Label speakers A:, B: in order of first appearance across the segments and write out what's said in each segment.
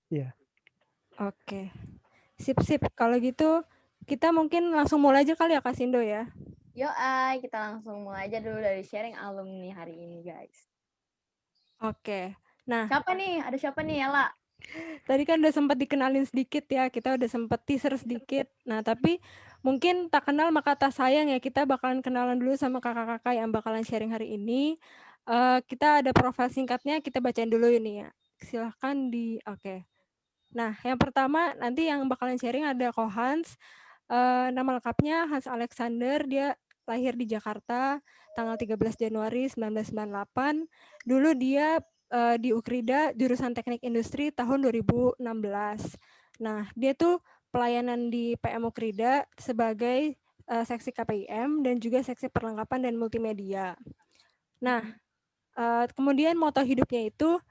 A: Iya.
B: Oke. Sip sip. Kalau gitu kita mungkin langsung mulai aja kali ya Kak Sindo ya.
C: Kita langsung mulai aja dulu dari sharing alumni hari ini, guys.
B: Oke. Nah,
C: Siapa nih? Ada siapa nih, Ella?
B: tadi kan udah sempat dikenalin sedikit ya, kita udah sempat teaser sedikit. Nah, tapi mungkin tak kenal maka tak sayang ya, kita bakalan kenalan dulu sama kakak-kakak yang bakalan sharing hari ini. Kita ada profil singkatnya, kita bacain dulu ini ya. Silahkan oke. Nah, yang pertama nanti yang bakalan sharing ada Ko Hans. Nama lengkapnya Hans Alexander, dia lahir di Jakarta tanggal 13 Januari 1998. Dulu dia di Ukrida jurusan Teknik Industri tahun 2016. Nah, dia tuh pelayanan di PM Ukrida sebagai seksi KPIM dan juga seksi perlengkapan dan multimedia. Nah, kemudian moto hidupnya itu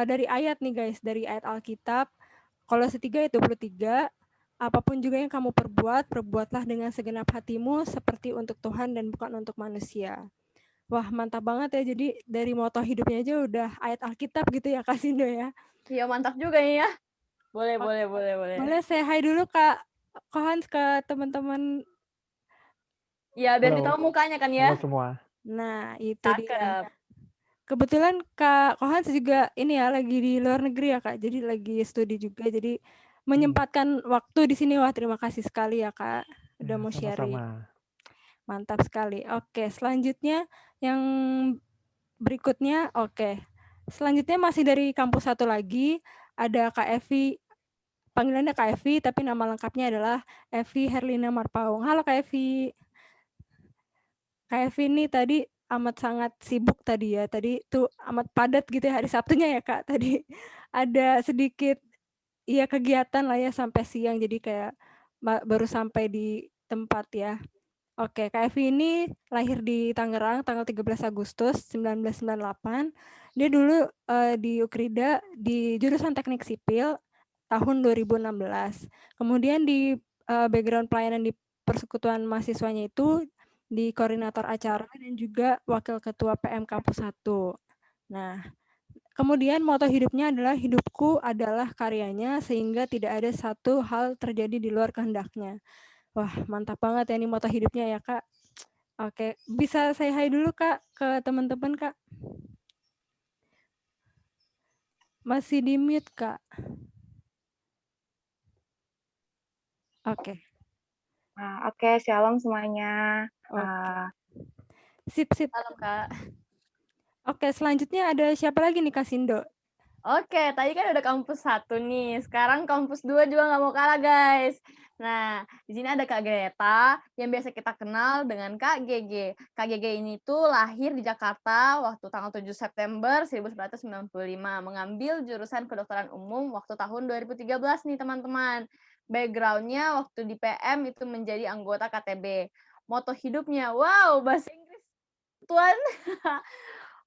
B: dari ayat nih guys, dari ayat Alkitab. Kolose 3 ayat 23, apapun juga yang kamu perbuat, perbuatlah dengan segenap hatimu seperti untuk Tuhan dan bukan untuk manusia. Wah, mantap banget ya. Jadi dari moto hidupnya aja udah ayat Alkitab gitu ya Kak Sindo ya.
C: Iya, mantap juga nih ya. Boleh.
B: Boleh saya hai dulu Kak Hans ke teman-teman.
C: Iya, biar
A: Halo,
C: ditahu mukanya kan ya.
A: halo semua.
B: Nah, itu dia.
C: Cakep.
B: Kebetulan Kak Hans juga ini ya lagi di luar negeri ya Kak. Jadi lagi studi juga. Jadi menyempatkan waktu di sini. Wah, terima kasih sekali ya Kak udah
A: Ya,
B: mau sharing.
A: sama-sama.
B: Mantap sekali. Oke, selanjutnya yang berikutnya, oke. Selanjutnya masih dari kampus satu lagi, ada Kak Evi, panggilannya Kak Evi, tapi nama lengkapnya adalah Evi Herlina Marpaung. Halo Kak Evi. Kak Evi ini tadi amat sangat sibuk tadi ya, tadi tuh amat padat gitu ya hari Sabtunya ya Kak, tadi ada sedikit ya kegiatan lah ya sampai siang, jadi kayak baru sampai di tempat ya. Oke, Kak Evi ini lahir di Tangerang tanggal 13 Agustus 1998. Dia dulu di Ukrida di jurusan Teknik Sipil tahun 2016. Kemudian di background pelayanan di Persekutuan Mahasiswanya itu di koordinator acara dan juga wakil ketua PM Kampus 1. Nah, kemudian moto hidupnya adalah hidupku adalah karyanya sehingga tidak ada satu hal terjadi di luar kehendaknya. Wah, mantap banget ya ini moto hidupnya ya, Kak. Oke, bisa saya hai dulu, Kak, ke teman-teman, Kak. Masih di mute, Kak. Oke.
D: Nah, oke, shalom semuanya.
B: Oke. Sip.
C: Halo, Kak.
B: Oke, selanjutnya ada siapa lagi nih, Kak Sindo?
C: Oke, tadi kan udah kampus 1 nih. Sekarang kampus 2 juga nggak mau kalah, guys. Nah, di sini ada Kak Greta yang biasa kita kenal dengan Kak GG. Kak GG ini tuh lahir di Jakarta waktu tanggal 7 September 1995, mengambil jurusan kedokteran umum waktu tahun 2013 nih, teman-teman. Background-nya waktu di PM itu menjadi anggota KTB. Moto hidupnya, wow, bahasa Inggris, Tuan.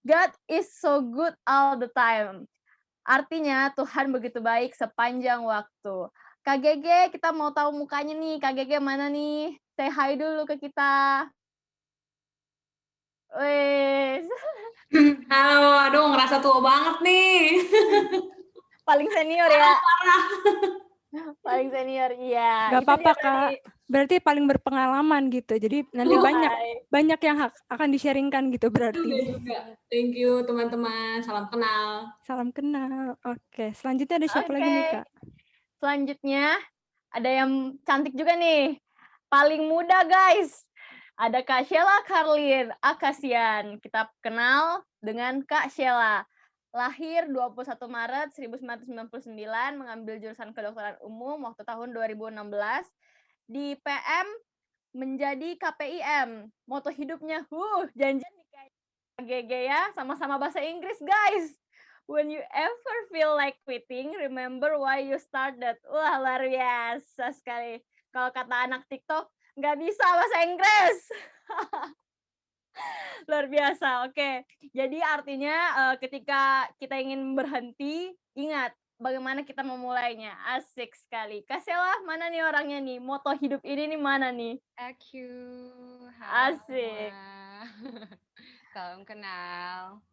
C: God is so good all the time. Artinya Tuhan begitu baik sepanjang waktu. Kak Gege, kita mau tahu mukanya nih. Kak Gege mana nih? Say hi dulu ke kita. Wes.
E: Halo, aduh ngerasa tua banget nih.
C: Paling senior ya.
E: Parah.
C: Paling senior, iya.
B: Gak
C: Itu
B: apa-apa,
C: dia
B: Kak.
C: tadi.
B: Berarti paling berpengalaman gitu. Jadi nanti banyak yang akan di-sharingkan gitu berarti.
E: Juga. Thank you teman-teman. Salam kenal.
B: Salam kenal. Oke, selanjutnya ada siapa lagi nih, Kak?
C: Selanjutnya ada yang cantik juga nih. Paling muda, guys. Ada Kak Sheila Karlin Akasian. Kita kenal dengan Kak Sheila. Lahir 21 Maret 1999, mengambil jurusan kedokteran umum waktu tahun 2016. Di PM menjadi KPIM. Moto hidupnya, janjian nih kayak GG ya, sama-sama bahasa Inggris, guys. When you ever feel like quitting, remember why you started. Wah, luar biasa sekali. Kalau kata anak TikTok, nggak bisa bahasa Inggris. Luar biasa, oke. Jadi artinya ketika kita ingin berhenti, ingat bagaimana kita memulainya. Asik sekali. Kasihlah mana nih orangnya nih, moto hidup ini nih mana nih?
F: Aku, halo
C: Asik.
F: semua. Salam kenal.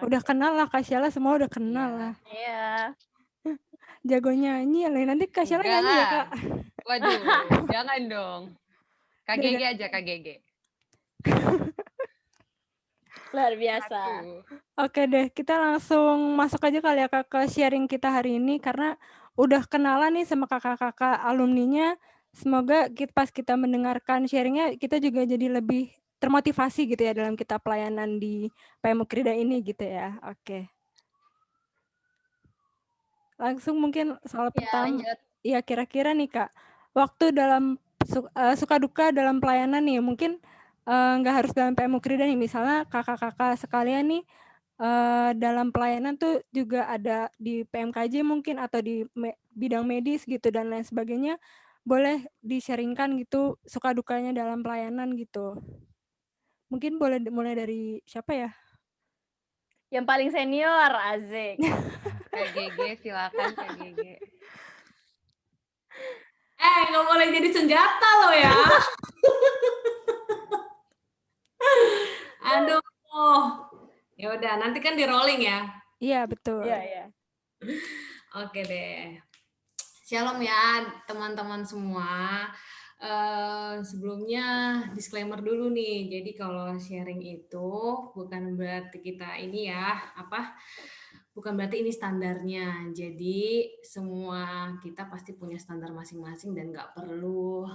B: Udah kenal lah Kak Sheila, semua udah kenal lah.
C: Iya.
B: jago nyanyi ya. Nanti Kak Sheila
F: Enggak
B: nyanyi ya,
F: lah.
B: Kak.
F: Waduh, jangan dong. KGG
B: Udah.
F: aja, KGG.
C: Luar biasa.
F: Satu.
B: Oke deh, kita langsung masuk aja kali ya Kak ke sharing kita hari ini karena udah kenalan nih sama kakak-kakak alumninya. Semoga pas kita mendengarkan sharingnya kita juga jadi lebih termotivasi gitu ya dalam kita pelayanan di PM Ukrida ini gitu ya. Oke. Langsung mungkin soal
C: Ya,
B: pertama.
C: lanjut.
B: Ya kira-kira nih Kak, waktu dalam suka duka dalam pelayanan nih mungkin nggak harus dalam PM Ukrida nih, misalnya kakak-kakak sekalian nih dalam pelayanan tuh juga ada di PMKJ mungkin atau di bidang medis gitu dan lain sebagainya, boleh di-sharing-kan gitu suka dukanya dalam pelayanan gitu. Mungkin boleh mulai dari siapa ya?
C: Yang paling senior, Azik.
F: KGG, silakan KGG.
E: Nggak boleh jadi senjata loh ya. Aduh. Ya udah, nanti kan di rolling ya.
B: Iya, betul.
C: Iya.
E: Oke deh. Shalom ya teman-teman semua. Sebelumnya disclaimer dulu nih. Jadi kalau sharing itu bukan berarti kita ini ya, bukan berarti ini standarnya. Jadi semua kita pasti punya standar masing-masing dan nggak perlu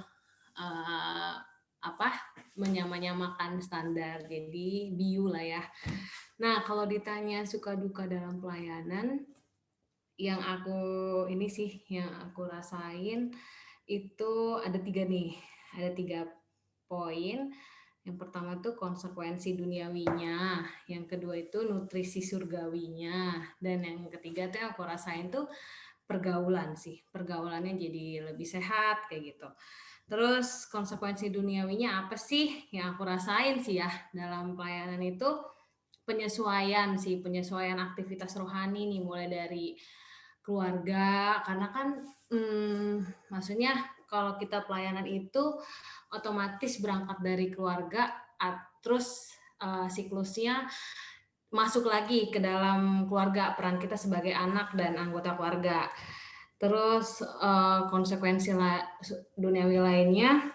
E: menyamakan standar. Jadi biu lah ya. Nah, kalau ditanya suka duka dalam pelayanan, yang aku rasain itu ada 3 nih. Ada 3 poin. Yang pertama tuh konsekuensi duniawinya, yang kedua itu nutrisi surgawinya, dan yang ketiga tuh yang aku rasain tuh pergaulan sih. Pergaulannya jadi lebih sehat kayak gitu. Terus konsekuensi duniawinya apa sih yang aku rasain sih ya dalam pelayanan itu penyesuaian aktivitas rohani nih, mulai dari keluarga, karena kan maksudnya kalau kita pelayanan itu otomatis berangkat dari keluarga, terus siklusnya masuk lagi ke dalam keluarga, peran kita sebagai anak dan anggota keluarga. Terus konsekuensi duniawi lainnya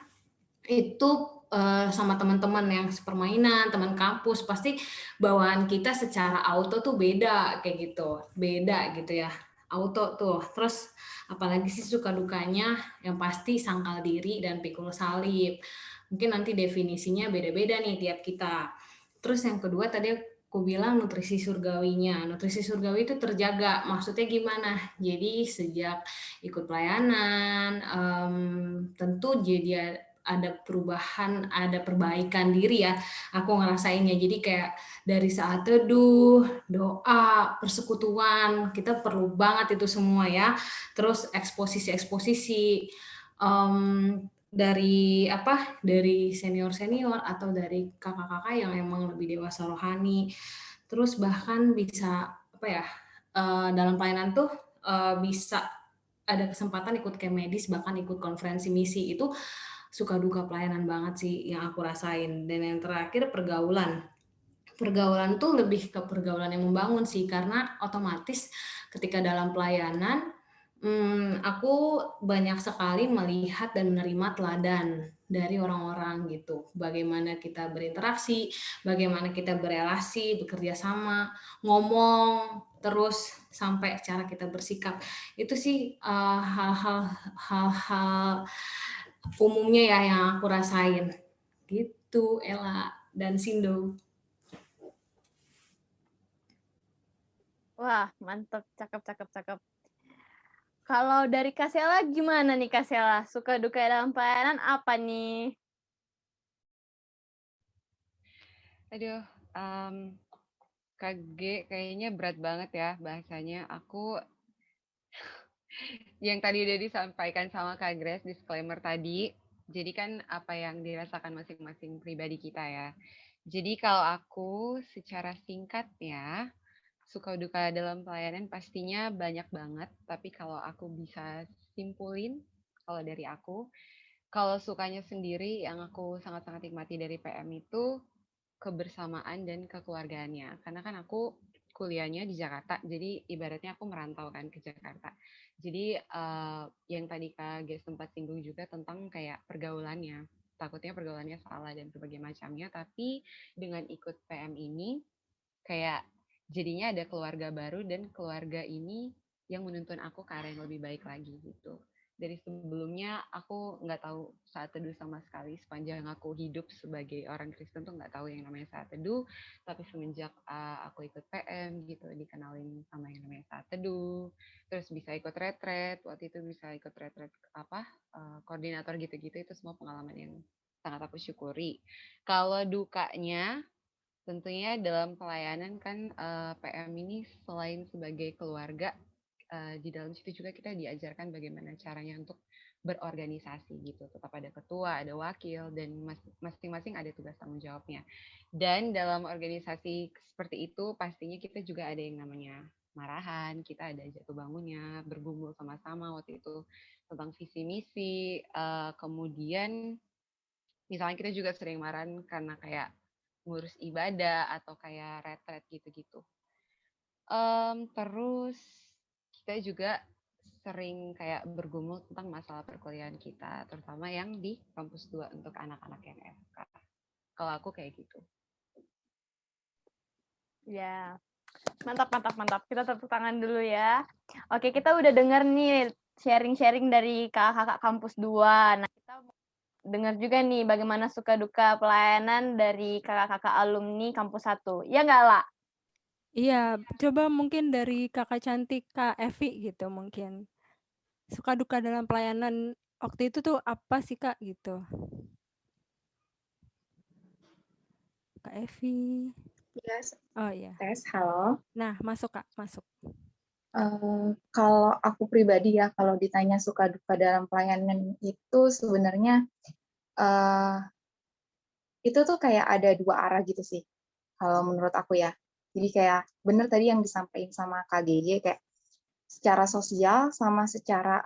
E: itu sama teman-teman yang sepermainan, teman kampus, pasti bawaan kita secara auto tuh beda kayak gitu. Beda gitu ya. Auto tuh. Terus apalagi sih suka dukanya, yang pasti sangkal diri dan pikul salib. Mungkin nanti definisinya beda-beda nih tiap kita. Terus yang kedua tadi aku bilang nutrisi surgawinya. Nutrisi surgawi itu terjaga. Maksudnya gimana? Jadi sejak ikut pelayanan, tentu jadi ada perubahan, ada perbaikan diri ya. Aku ngerasainnya. Jadi kayak dari saat teduh, doa, persekutuan, kita perlu banget itu semua ya. Terus eksposisi-eksposisi dari senior-senior atau dari kakak-kakak yang emang lebih dewasa rohani. Terus bahkan bisa dalam pelayanan tuh bisa ada kesempatan ikut camp medis, bahkan ikut konferensi misi. Itu suka duka pelayanan banget sih yang aku rasain. Dan yang terakhir pergaulan tuh lebih ke pergaulan yang membangun sih, karena otomatis ketika dalam pelayanan aku banyak sekali melihat dan menerima teladan dari orang-orang gitu. Bagaimana kita berinteraksi, bagaimana kita berelasi, bekerja sama, ngomong, terus sampai cara kita bersikap. Itu sih hal-hal umumnya ya yang aku rasain. Gitu, Ella dan Sindo.
C: Wah, mantep. Cakep. Kalau dari Kak Sheila gimana nih Kak Sheila? Suka duka dalam pelayanan apa nih?
F: Aduh, KG kayaknya berat banget ya bahasanya. Aku yang tadi udah disampaikan sama Kak Grace, disclaimer tadi. Jadi kan apa yang dirasakan masing-masing pribadi kita ya. Jadi kalau aku secara singkat ya, suka duka dalam pelayanan pastinya banyak banget. Tapi kalau aku bisa simpulin, kalau dari aku, kalau sukanya sendiri yang aku sangat-sangat nikmati dari PM itu kebersamaan dan kekeluargaannya. Karena kan aku kuliahnya di Jakarta. Jadi ibaratnya aku merantau kan ke Jakarta. Jadi yang tadi Kak Ges sempat singgung juga tentang kayak pergaulannya. Takutnya pergaulannya salah dan berbagai macamnya. Tapi dengan ikut PM ini kayak jadinya ada keluarga baru dan keluarga ini yang menuntun aku ke arah yang lebih baik lagi gitu. Dari sebelumnya aku nggak tahu saat teduh sama sekali, sepanjang aku hidup sebagai orang Kristen tuh nggak tahu yang namanya saat teduh, tapi semenjak aku ikut PM gitu dikenalin sama yang namanya saat teduh, terus bisa ikut retret, waktu itu bisa ikut retret koordinator gitu-gitu, itu semua pengalaman yang sangat aku syukuri. Kalau dukanya tentunya dalam pelayanan kan PM ini selain sebagai keluarga, di dalam situ juga kita diajarkan bagaimana caranya untuk berorganisasi gitu. Tetap ada ketua, ada wakil, dan masing-masing ada tugas tanggung jawabnya. Dan dalam organisasi seperti itu pastinya kita juga ada yang namanya marahan, kita ada jatuh bangunnya, bergumul sama-sama waktu itu tentang visi misi, kemudian misalnya kita juga sering marahan karena kayak ngurus ibadah atau kayak retret gitu-gitu. Terus kita juga sering kayak bergumul tentang masalah perkuliahan kita, terutama yang di kampus 2 untuk anak-anak yang FK. Kalau aku kayak gitu.
C: Ya, mantap. Kita tepuk tangan dulu ya. Oke, kita udah denger nih sharing-sharing dari kakak-kakak kampus 2. Nah, kita dengar juga nih bagaimana suka duka pelayanan dari kakak-kakak alumni kampus 1. Ya nggak, La?
B: Iya, coba mungkin dari kakak cantik Kak Evi gitu mungkin. Suka duka dalam pelayanan waktu itu tuh apa sih Kak gitu? Kak Evi.
D: Yes,
B: Oh iya.
D: tes, halo.
B: Nah, masuk Kak, masuk.
D: Kalau aku pribadi ya, kalau ditanya suka duka dalam pelayanan itu sebenarnya itu tuh kayak ada dua arah gitu sih, kalau menurut aku ya. Jadi kayak bener tadi yang disampaikan sama Kak GG, kayak secara sosial sama secara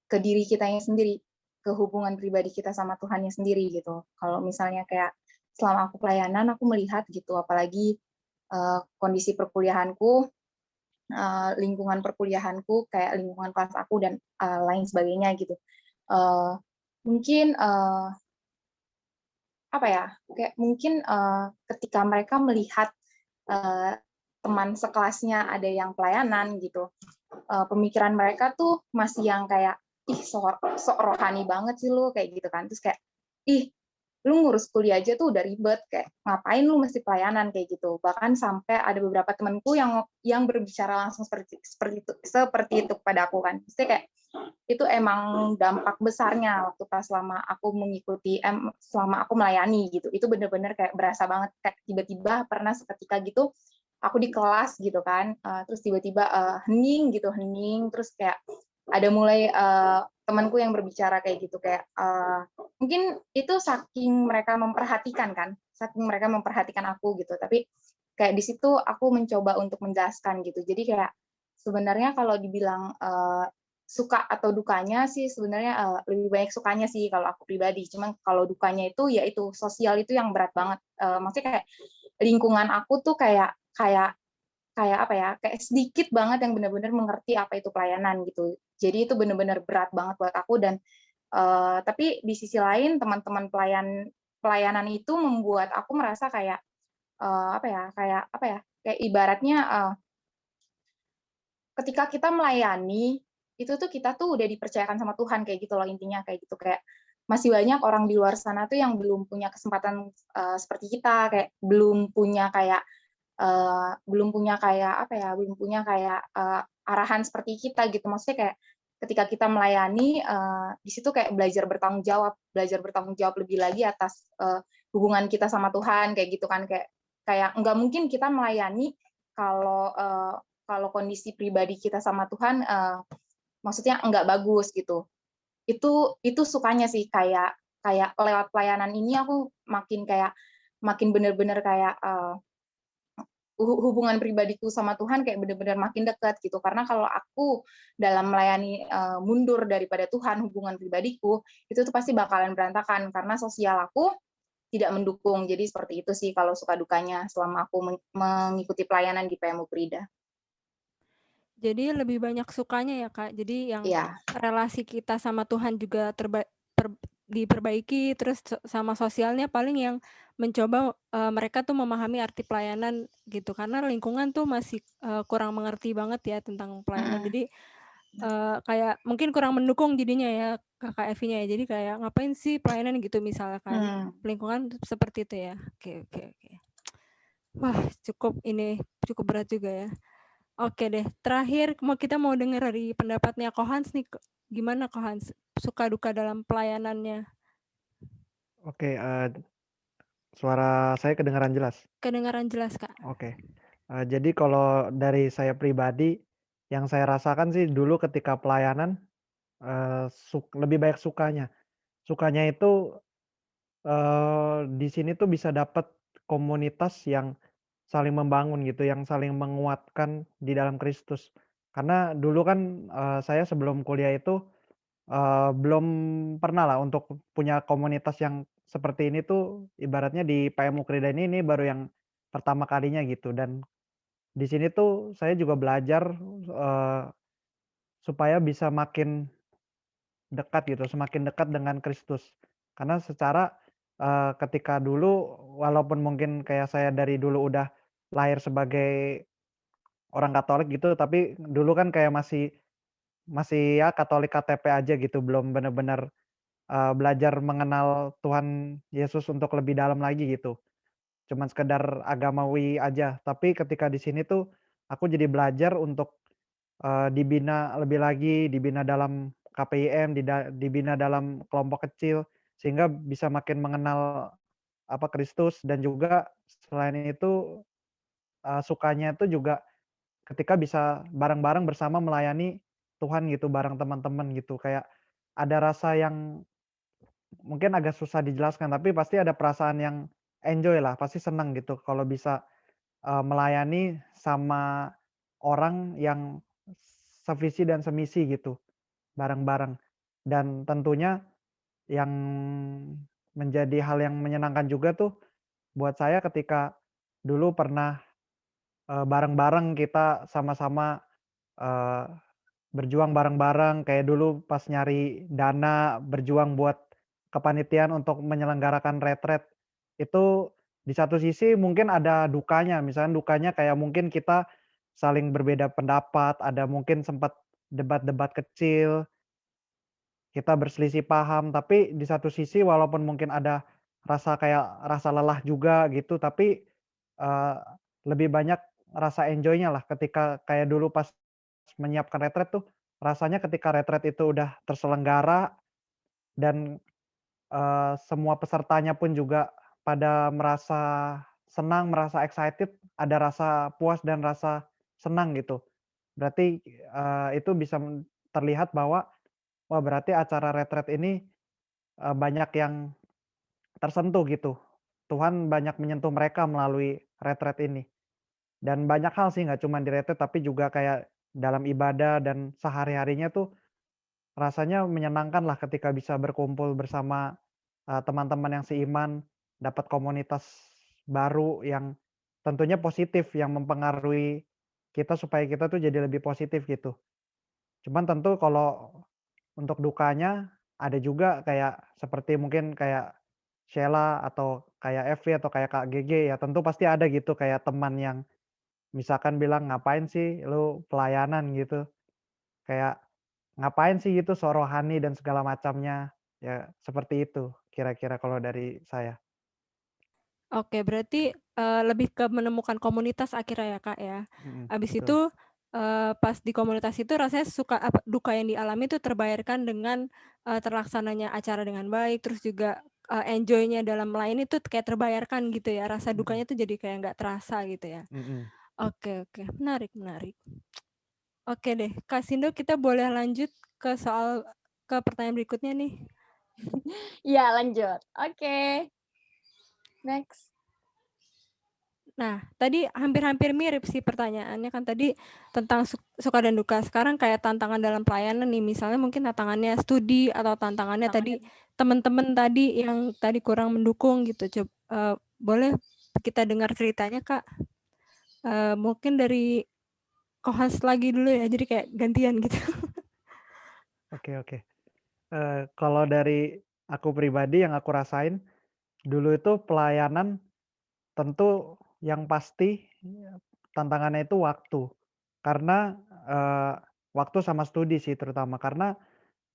D: ke diri kitanya sendiri, ke hubungan pribadi kita sama Tuhannya sendiri gitu. Kalau misalnya kayak selama aku pelayanan, aku melihat gitu, apalagi kondisi perkuliahanku, lingkungan perkuliahanku, kayak lingkungan kelas aku dan lain sebagainya gitu. Mungkin apa ya? Kayak mungkin ketika mereka melihat teman sekelasnya ada yang pelayanan gitu, pemikiran mereka tuh masih yang kayak ih sok rohani banget sih lu kayak gitu kan, terus kayak ih lu ngurus kuliah aja tuh udah ribet, kayak ngapain lu mesti pelayanan kayak gitu. Bahkan sampai ada beberapa temanku yang berbicara langsung seperti itu kepada aku kan. Mesti kayak itu emang dampak besarnya waktu pas selama aku mengikuti selama aku melayani gitu. Itu bener-bener kayak berasa banget, kayak tiba-tiba pernah seketika gitu aku di kelas gitu kan, terus tiba-tiba hening, terus kayak ada mulai temanku yang berbicara kayak gitu, kayak mungkin itu saking mereka memperhatikan aku gitu, tapi kayak di situ aku mencoba untuk menjelaskan gitu. Jadi kayak sebenarnya kalau dibilang suka atau dukanya sih sebenarnya lebih banyak sukanya sih kalau aku pribadi. Cuman kalau dukanya itu ya itu sosial itu yang berat banget. Maksudnya kayak lingkungan aku tuh kayak apa ya, kayak sedikit banget yang benar-benar mengerti apa itu pelayanan gitu. Jadi itu benar-benar berat banget buat aku dan tapi di sisi lain teman-teman pelayanan itu membuat aku merasa kayak kayak ibaratnya ketika kita melayani itu tuh kita tuh udah dipercayakan sama Tuhan kayak gitu loh, intinya kayak gitu. Kayak masih banyak orang di luar sana tuh yang belum punya kesempatan seperti kita, kayak belum punya kayak arahan seperti kita gitu. Maksudnya kayak ketika kita melayani di situ kayak belajar bertanggung jawab lebih lagi atas hubungan kita sama Tuhan kayak gitu kan. Kayak nggak mungkin kita melayani kalau kondisi pribadi kita sama Tuhan maksudnya nggak bagus gitu. Itu sukanya sih, kayak lewat pelayanan ini aku makin bener-bener kayak hubungan pribadiku sama Tuhan kayak benar-benar makin dekat gitu. Karena kalau aku dalam melayani mundur daripada Tuhan, hubungan pribadiku itu tuh pasti bakalan berantakan karena sosial aku tidak mendukung. Jadi seperti itu sih kalau suka dukanya selama aku mengikuti pelayanan di PMU Prida.
B: Jadi lebih banyak sukanya ya, Kak. Jadi yang
D: Iya.
B: relasi kita sama Tuhan juga diperbaiki, terus sama sosialnya paling yang mencoba mereka tuh memahami arti pelayanan gitu. Karena lingkungan tuh masih kurang mengerti banget ya tentang pelayanan. Jadi kayak mungkin kurang mendukung jadinya ya Kakak Evi-nya ya. Jadi kayak ngapain sih pelayanan gitu misalkan. Lingkungan seperti itu ya. Oke. Wah, cukup berat juga ya. Oke deh, terakhir kita mau dengar dari pendapatnya Ko Hans nih. Gimana Ko Hans? Suka duka dalam pelayanannya?
A: Oke, suara saya kedengaran jelas?
B: Kedengaran jelas, Kak.
A: Oke. Jadi kalau dari saya pribadi, yang saya rasakan sih dulu ketika pelayanan, lebih banyak sukanya. Sukanya itu, di sini tuh bisa dapat komunitas yang saling membangun gitu, yang saling menguatkan di dalam Kristus. Karena dulu kan, saya sebelum kuliah itu, belum pernah lah untuk punya komunitas yang seperti ini tuh ibaratnya di PMU Krida ini baru yang pertama kalinya gitu. Dan di sini tuh saya juga belajar, supaya bisa makin dekat gitu, semakin dekat dengan Kristus. Karena secara, ketika dulu walaupun mungkin kayak saya dari dulu udah lahir sebagai orang Katolik gitu, tapi dulu kan kayak masih masih ya Katolik KTP aja gitu, belum benar-benar, belajar mengenal Tuhan Yesus untuk lebih dalam lagi gitu. Cuman sekedar agamawi aja. Tapi ketika di sini tuh aku jadi belajar untuk, dibina lebih lagi, dibina dalam KPIM, dibina dalam kelompok kecil, sehingga bisa makin mengenal Kristus. Dan juga selain itu, sukanya itu juga ketika bisa bareng-bareng bersama melayani Tuhan gitu, bareng teman-teman gitu. Kayak ada rasa yang mungkin agak susah dijelaskan, tapi pasti ada perasaan yang enjoy lah, pasti senang gitu kalau bisa, melayani sama orang yang sevisi dan semisi gitu, bareng-bareng. Dan tentunya yang menjadi hal yang menyenangkan juga tuh buat saya ketika dulu pernah, bareng-bareng kita sama-sama, eee, berjuang bareng-bareng, kayak dulu pas nyari dana, berjuang buat kepanitiaan untuk menyelenggarakan retret. Itu di satu sisi mungkin ada dukanya, misalnya dukanya kayak mungkin kita saling berbeda pendapat, ada mungkin sempat debat-debat kecil, kita berselisih paham, tapi di satu sisi walaupun mungkin ada rasa lelah juga gitu, tapi, eee, lebih banyak rasa enjoy-nya lah ketika kayak dulu pas menyiapkan retret tuh, rasanya ketika retret itu udah terselenggara dan, semua pesertanya pun juga pada merasa senang, merasa excited, ada rasa puas dan rasa senang gitu. Berarti, itu bisa terlihat bahwa, wah berarti acara retret ini, banyak yang tersentuh gitu. Tuhan banyak menyentuh mereka melalui retret ini. Dan banyak hal sih nggak cuma di retret, tapi juga kayak dalam ibadah dan sehari-harinya tuh rasanya menyenangkan lah ketika bisa berkumpul bersama, teman-teman yang seiman, dapat komunitas baru yang tentunya positif, yang mempengaruhi kita supaya kita tuh jadi lebih positif gitu. Cuman tentu kalau untuk dukanya ada juga kayak seperti mungkin kayak Sheila atau kayak Evi atau kayak Kak GG ya tentu pasti ada gitu kayak teman yang misalkan bilang, "Ngapain sih lu pelayanan?" Gitu. Kayak, "Ngapain sih gitu sok rohani dan segala macamnya." Ya seperti itu kira-kira kalau dari saya.
B: Oke, berarti lebih ke menemukan komunitas akhirnya ya, Kak, ya. Habis
A: Betul.
B: itu pas di komunitas itu rasanya duka yang dialami itu terbayarkan dengan terlaksananya acara dengan baik, terus juga enjoy-nya dalam melayani itu kayak terbayarkan gitu ya, rasa
A: Mhm,
B: dukanya tuh jadi kayak nggak terasa gitu ya.
A: mhm.
B: Oke, menarik. Oke deh, Kak Sindo, kita boleh lanjut ke pertanyaan berikutnya nih.
C: Iya, lanjut. Oke. Next.
B: Nah, tadi hampir-hampir mirip sih pertanyaannya kan tadi tentang suka dan duka. Sekarang kayak tantangan dalam pelayanan nih, misalnya mungkin tantangannya studi atau tantangannya tadi teman-teman tadi yang tadi kurang mendukung gitu. Boleh kita dengar ceritanya, Kak? Mungkin dari co-host lagi dulu ya, jadi kayak gantian gitu.
A: Oke. Kalau dari aku pribadi yang aku rasain, dulu itu pelayanan tentu yang pasti tantangannya itu waktu. Karena, waktu sama studi sih terutama, karena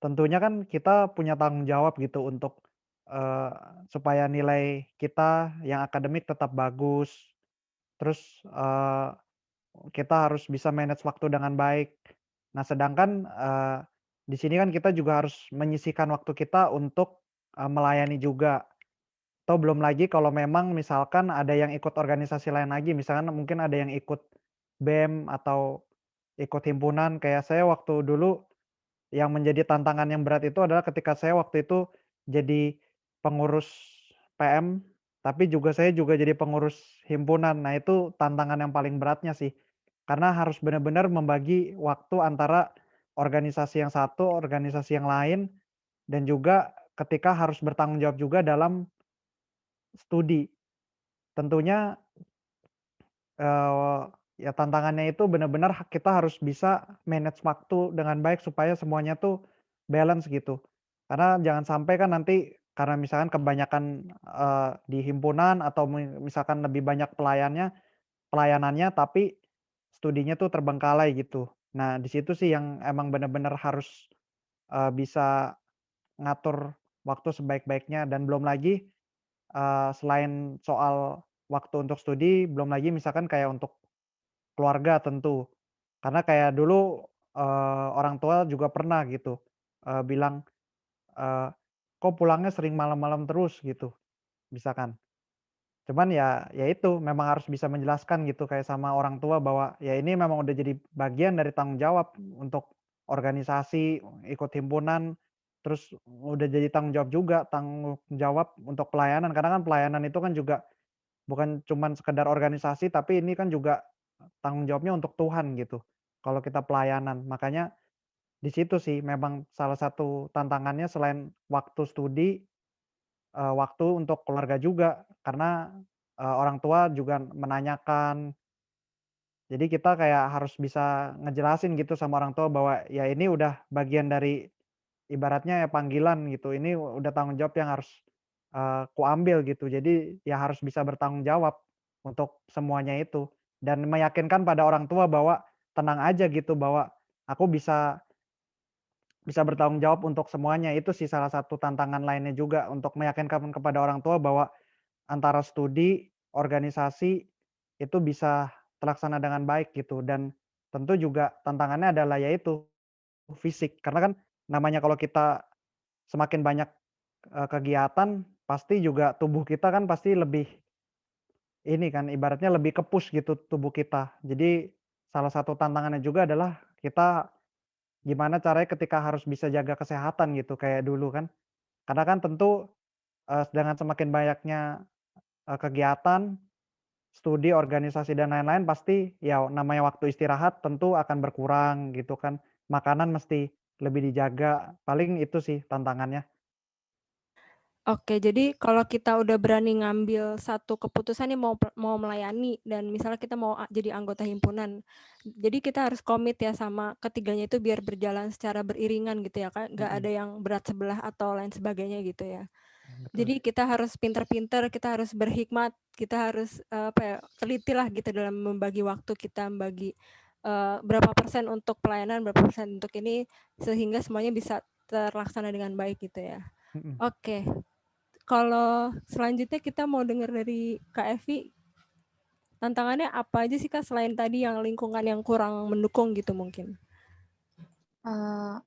A: tentunya kan kita punya tanggung jawab gitu untuk, eee, supaya nilai kita yang akademik tetap bagus, terus, kita harus bisa manage waktu dengan baik. Nah sedangkan, di sini kan kita juga harus menyisihkan waktu kita untuk, melayani juga. Atau belum lagi kalau memang misalkan ada yang ikut organisasi lain lagi, misalkan mungkin ada yang ikut BEM atau ikut himpunan, kayak saya waktu dulu yang menjadi tantangan yang berat itu adalah ketika saya waktu itu jadi pengurus PM, tapi juga saya juga jadi pengurus himpunan. Nah itu tantangan yang paling beratnya sih, karena harus benar-benar membagi waktu antara organisasi yang satu, organisasi yang lain, dan juga ketika harus bertanggung jawab juga dalam studi. Tentunya, eee, ya tantangannya itu benar-benar kita harus bisa manage waktu dengan baik supaya semuanya tuh balance gitu. Karena jangan sampai kan nanti karena misalkan kebanyakan, di himpunan atau misalkan lebih banyak pelayanannya tapi studinya tuh terbengkalai gitu. Nah di situ sih yang emang benar-benar harus, bisa ngatur waktu sebaik-baiknya dan belum lagi, selain soal waktu untuk studi, belum lagi misalkan kayak untuk keluarga tentu. Karena kayak dulu, orang tua juga pernah gitu, bilang, eee, "Kok pulangnya sering malam-malam terus?" Gitu, misalkan. Cuman ya itu, memang harus bisa menjelaskan gitu kayak sama orang tua bahwa ya ini memang udah jadi bagian dari tanggung jawab untuk organisasi, ikut himpunan, terus udah jadi tanggung jawab juga, tanggung jawab untuk pelayanan. Karena kan pelayanan itu kan juga bukan cuman sekedar organisasi, tapi ini kan juga tanggung jawabnya untuk Tuhan gitu, kalau kita pelayanan. Makanya di situ sih memang salah satu tantangannya selain waktu studi, waktu untuk keluarga juga. Karena, orang tua juga menanyakan, jadi kita kayak harus bisa ngejelasin gitu sama orang tua bahwa ya ini udah bagian dari ibaratnya ya panggilan gitu, ini udah tanggung jawab yang harus, kuambil gitu. Jadi ya harus bisa bertanggung jawab untuk semuanya itu, dan meyakinkan pada orang tua bahwa tenang aja gitu, bahwa aku bisa bertanggung jawab untuk semuanya. Itu sih salah satu tantangan lainnya juga untuk meyakinkan kepada orang tua bahwa antara studi, organisasi, itu bisa terlaksana dengan baik gitu, dan tentu juga tantangannya adalah yaitu fisik. Karena kan namanya kalau kita semakin banyak, kegiatan, pasti juga tubuh kita kan pasti lebih ini kan, ibaratnya lebih ke-push gitu tubuh kita. Jadi salah satu tantangannya juga adalah kita gimana caranya ketika harus bisa jaga kesehatan gitu kayak dulu kan. Karena kan tentu, dengan semakin banyaknya, kegiatan, studi, organisasi, dan lain-lain pasti ya namanya waktu istirahat tentu akan berkurang gitu kan. Makanan mesti lebih dijaga, paling itu sih tantangannya.
B: Oke, jadi kalau kita udah berani ngambil satu keputusan nih mau melayani dan misalnya kita mau jadi anggota himpunan. Jadi kita harus komit ya sama ketiganya itu biar berjalan secara beriringan gitu ya, Kak, nggak ada yang berat sebelah atau lain sebagainya gitu ya.
A: Betul.
B: Jadi kita harus pintar-pintar, kita harus berhikmat, kita harus, apa ya, teliti lah gitu dalam membagi waktu kita, membagi, berapa persen untuk pelayanan, berapa persen untuk ini, sehingga semuanya bisa terlaksana dengan baik gitu ya.
A: Mhm.
B: Oke. Kalau selanjutnya kita mau dengar dari Kak Evi, tantangannya apa aja sih Kak selain tadi yang lingkungan yang kurang mendukung gitu mungkin?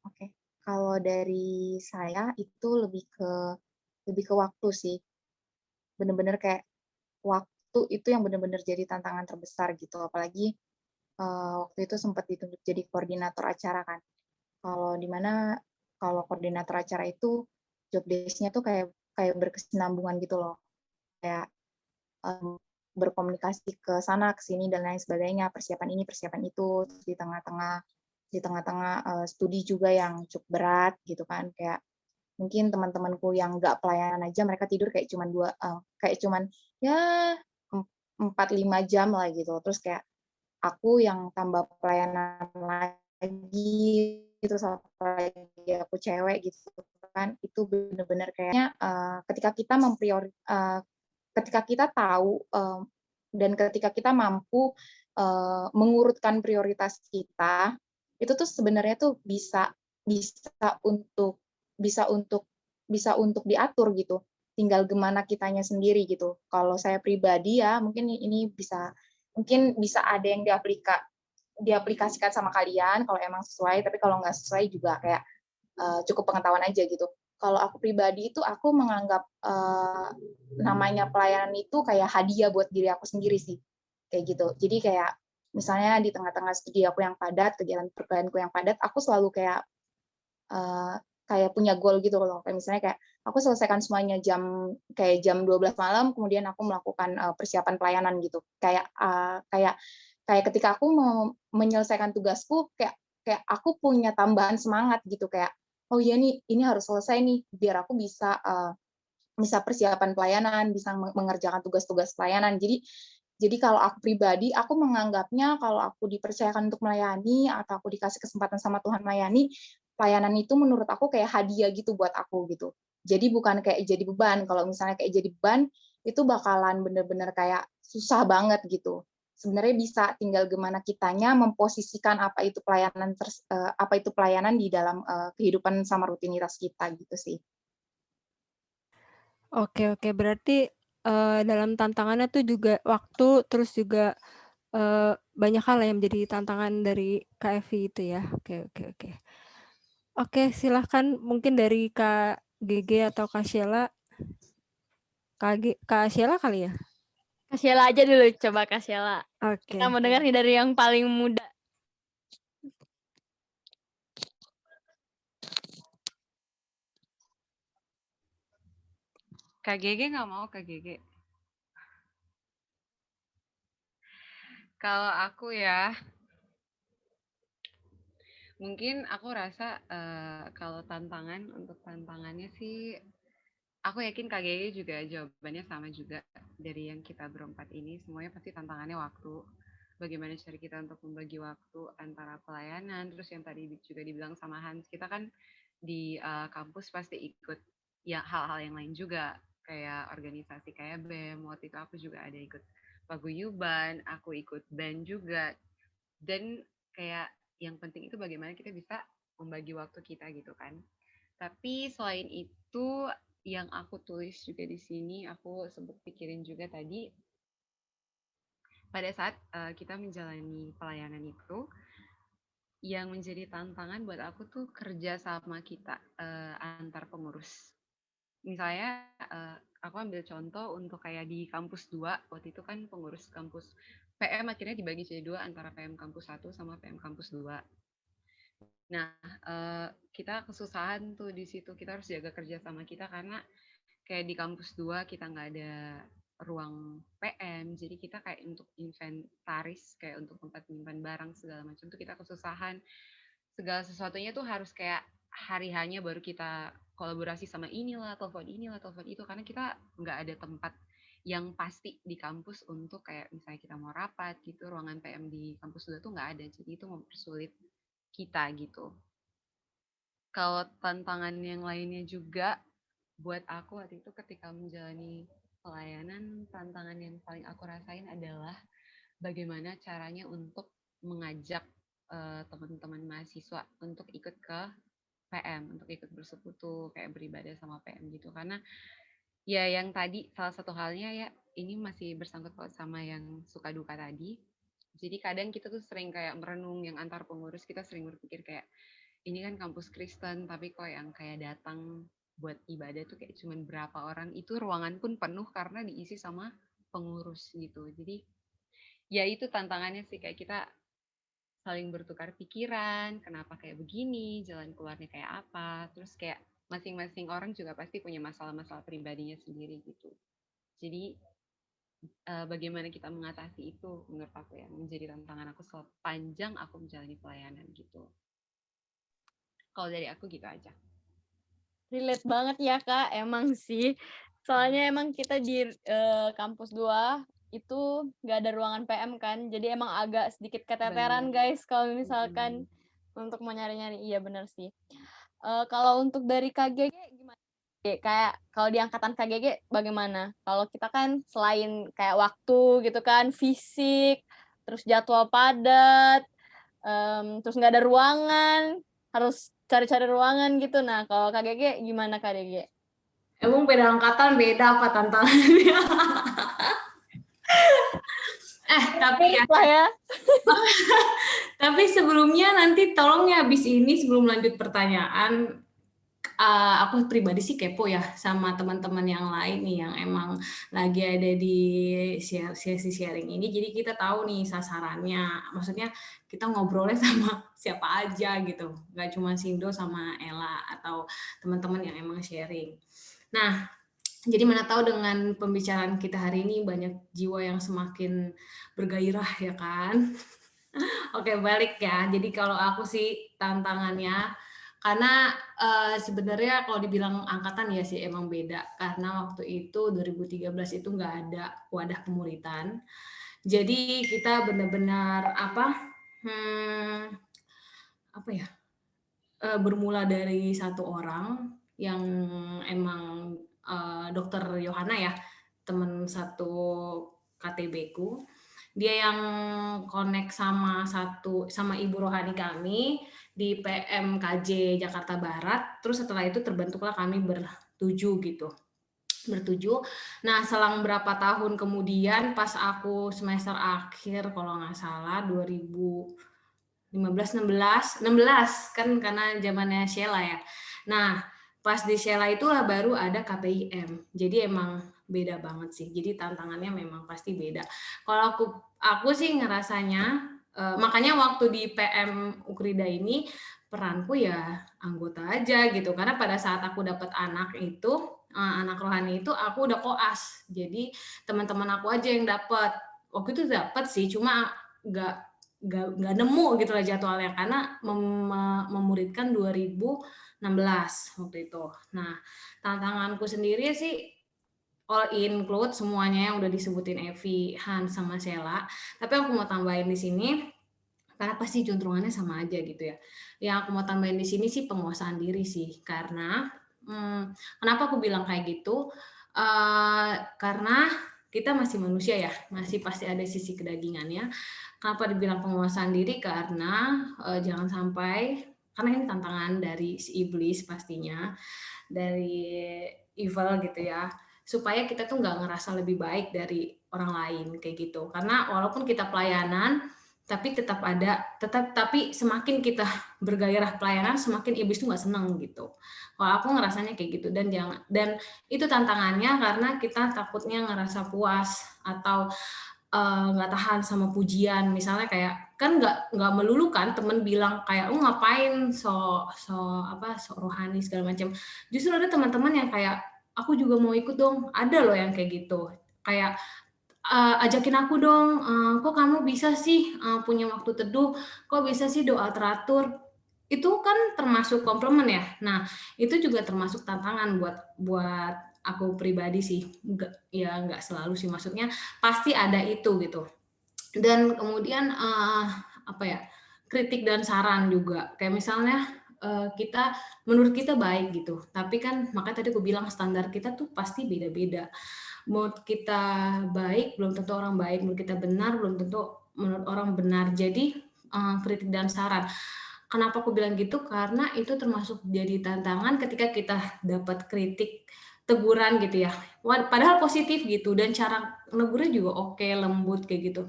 D: Oke. Kalau dari saya itu lebih ke waktu sih. Bener-bener kayak waktu itu yang bener-bener jadi tantangan terbesar gitu. Apalagi waktu itu sempat ditunjuk jadi koordinator acara kan. Kalau di mana kalau koordinator acara itu job desk-nya tuh kayak kayak berkesinambungan gitu loh. Kayak berkomunikasi ke sana ke sini dan lain sebagainya, persiapan ini persiapan itu. Terus di tengah-tengah studi juga yang cukup berat gitu kan, kayak mungkin teman-temanku yang nggak pelayanan aja mereka tidur kayak cuman ya 4-5 jam lah gitu. Terus kayak aku yang tambah pelayanan lagi, terus apalagi aku cewek gitu kan, itu bener-bener kayaknya ketika kita tahu dan ketika kita mampu mengurutkan prioritas kita, itu tuh sebenarnya tuh bisa bisa untuk diatur gitu. Tinggal gimana kitanya sendiri gitu. Kalau saya pribadi ya mungkin ini bisa ada yang diaplikasikan sama kalian kalau emang sesuai, tapi kalau nggak sesuai juga kayak cukup pengetahuan aja gitu. Kalau aku pribadi itu aku menganggap namanya pelayanan itu kayak hadiah buat diri aku sendiri sih, kayak gitu. Jadi kayak misalnya di tengah-tengah studi aku yang padat, kegiatan perkuliahanku yang padat, aku selalu kayak punya goal gitu loh. Kayak misalnya kayak aku selesaikan semuanya jam 12 malam, kemudian aku melakukan persiapan pelayanan gitu. Kayak ketika aku mau menyelesaikan tugasku, kayak aku punya tambahan semangat gitu, kayak oh iya nih ini harus selesai nih biar aku bisa persiapan pelayanan, bisa mengerjakan tugas-tugas pelayanan. Jadi kalau aku pribadi, aku menganggapnya kalau aku dipercayakan untuk melayani atau aku dikasih kesempatan sama Tuhan melayani, pelayanan itu menurut aku kayak hadiah gitu buat aku gitu. Jadi bukan kayak jadi beban. Kalau misalnya kayak jadi beban, itu bakalan bener-bener kayak susah banget gitu. Sebenarnya bisa, tinggal gimana kitanya memposisikan apa itu pelayanan di dalam kehidupan sama rutinitas kita gitu sih.
B: Oke, berarti dalam tantangannya tuh juga waktu, terus juga banyak hal yang menjadi tantangan dari KFI itu ya. Oke. Oke, silahkan mungkin dari Kak GG atau Kak Sheila. Kak Sheila kali ya?
C: Kak Sheila aja dulu, coba Kak Sheila.
B: Oke.
C: Kita mau dengar nih dari yang paling muda.
F: Kak Gege nggak mau, Kak Gege. Kalau aku ya, mungkin aku rasa kalau untuk tantangannya sih, aku yakin Kak Gege juga jawabannya sama juga dari yang kita berempat ini. Semuanya pasti tantangannya waktu. Bagaimana cara kita untuk membagi waktu antara pelayanan, terus yang tadi juga dibilang sama Hans, kita kan di kampus pasti ikut ya hal-hal yang lain juga, kayak organisasi kayak BEM. Waktu itu aku juga ada ikut paguyuban, aku ikut band juga, dan kayak yang penting itu bagaimana kita bisa membagi waktu kita gitu kan. Tapi selain itu yang aku tulis juga di sini, aku sempat pikirin juga tadi, pada saat kita menjalani pelayanan itu, yang menjadi tantangan buat aku tuh kerja sama kita antar pengurus. Misalnya aku ambil contoh untuk kayak di kampus 2, waktu itu kan pengurus kampus PM akhirnya dibagi jadi 2 antara PM kampus 1 sama PM kampus 2. Nah, kita kesusahan tuh di situ, kita harus jaga kerja sama kita karena kayak di kampus 2 kita nggak ada ruang PM, jadi kita kayak untuk inventaris, kayak untuk tempat menyimpan barang segala macam tuh kita kesusahan. Segala sesuatunya tuh harus kayak hari-hanya baru kita kolaborasi sama inilah, telepon itu, karena kita nggak ada tempat yang pasti di kampus untuk kayak misalnya kita mau rapat gitu, ruangan PM di kampus 2 tuh nggak ada, jadi itu mempersulit kita gitu. Kalau tantangan yang lainnya juga buat aku waktu itu ketika menjalani pelayanan, tantangan yang paling aku rasain adalah bagaimana caranya untuk mengajak teman-teman mahasiswa untuk ikut ke PM, untuk ikut bersekutu, kayak beribadah sama PM gitu. Karena ya yang tadi salah satu halnya ya, ini masih bersangkut paut sama yang suka duka tadi. Jadi kadang kita tuh sering kayak merenung yang antar pengurus, kita sering berpikir kayak ini kan kampus Kristen, tapi kok yang kayak datang buat ibadah tuh kayak cuman berapa orang, itu ruangan pun penuh karena diisi sama pengurus gitu. Jadi ya itu tantangannya sih, kayak kita saling bertukar pikiran, kenapa kayak begini, jalan keluarnya kayak apa, terus kayak masing-masing orang juga pasti punya masalah-masalah pribadinya sendiri gitu. Jadi bagaimana kita mengatasi itu menurut aku yang menjadi tantangan aku sepanjang aku menjalani pelayanan gitu. Kalau dari aku gitu aja.
C: Relate banget ya Kak, emang sih. Soalnya emang kita di kampus 2 itu nggak ada ruangan PM kan, jadi emang agak sedikit keteteran
F: Bener.
C: guys kalau misalkan untuk mau nyari-nyari. Iya bener sih. Kalau untuk dari KGG gimana? Kayak kalau di angkatan KGG bagaimana? Kalau kita kan selain kayak waktu gitu kan, fisik, terus jadwal padat, terus nggak ada ruangan, harus cari-cari ruangan gitu. Nah, kalau KGG gimana KGG?
E: Emang beda angkatan, beda apa tantangannya? Tapi ya,
C: Mirip lah ya.
E: tapi sebelumnya nanti tolong ya habis ini sebelum lanjut pertanyaan, aku pribadi sih kepo ya sama teman-teman yang lain nih yang emang lagi ada di sesi sharing ini. Jadi kita tahu nih sasarannya. Maksudnya kita ngobrolnya sama siapa aja gitu. Gak cuma Sindo sama Ella atau teman-teman yang emang sharing. Nah, jadi mana tahu dengan pembicaraan kita hari ini banyak jiwa yang semakin bergairah ya kan. Oke, balik ya. Jadi kalau aku sih tantangannya, karena sebenarnya kalau dibilang angkatan ya sih emang beda. Karena waktu itu 2013 itu nggak ada wadah pemuritan. Jadi kita benar-benar bermula dari satu orang yang emang Dokter Yohana ya, teman satu KTB-ku. Dia yang connect sama Ibu Rohani kami di PMKJ Jakarta Barat. Terus setelah itu terbentuklah kami bertujuh. Nah, selang berapa tahun kemudian pas aku semester akhir kalau nggak salah 2015, 16 kan karena zamannya Sheila ya. Nah, pas di Sheila itulah baru ada KPIM. Jadi emang beda banget sih. Jadi tantangannya memang pasti beda. Kalau aku sih ngerasanya makanya waktu di PM Ukrida ini peranku ya anggota aja gitu. Karena pada saat aku dapat anak itu anak rohani itu aku udah koas. Jadi teman-teman aku aja yang dapat. Waktu itu dapat sih, cuma nggak nemu gitu lah jadwalnya karena memuridkan 2016 waktu itu. Nah, tantanganku sendiri sih all include semuanya yang udah disebutin Evi, Hans sama Sheila. Tapi aku mau tambahin di sini karena pasti juntrungannya sama aja gitu ya. Yang aku mau tambahin di sini sih penguasaan diri sih, karena kenapa aku bilang kayak gitu? Karena kita masih manusia ya, masih pasti ada sisi kedagingannya. Kenapa dibilang penguasaan diri? Karena jangan sampai, karena ini tantangan dari si iblis pastinya, dari evil gitu ya, supaya kita tuh nggak ngerasa lebih baik dari orang lain kayak gitu. Karena walaupun kita pelayanan, tapi tapi semakin kita bergairah pelayanan, semakin iblis tuh nggak seneng gitu. Kalau aku ngerasanya kayak gitu, dan itu tantangannya karena kita takutnya ngerasa puas atau nggak tahan sama pujian. Misalnya kayak kan nggak melulu kan temen bilang kayak ngapain so rohani segala macam. Justru ada teman-teman yang kayak aku juga mau ikut dong. Ada loh yang kayak gitu. Kayak ajakin aku dong, kok kamu bisa sih punya waktu teduh, kok bisa sih doa teratur. Itu kan termasuk komplement ya. Nah, itu juga termasuk tantangan buat aku pribadi sih. Nggak selalu sih, maksudnya pasti ada itu gitu. Dan kemudian kritik dan saran juga. Kayak misalnya menurut kita baik gitu, tapi kan makanya tadi aku bilang standar kita tuh pasti beda-beda. Menurut kita baik belum tentu orang baik, menurut kita benar belum tentu menurut orang benar. Jadi kritik dan saran. Kenapa aku bilang gitu? Karena itu termasuk jadi tantangan ketika kita dapat kritik, teguran gitu ya. Padahal positif gitu, dan cara negurnya juga oke, lembut kayak gitu.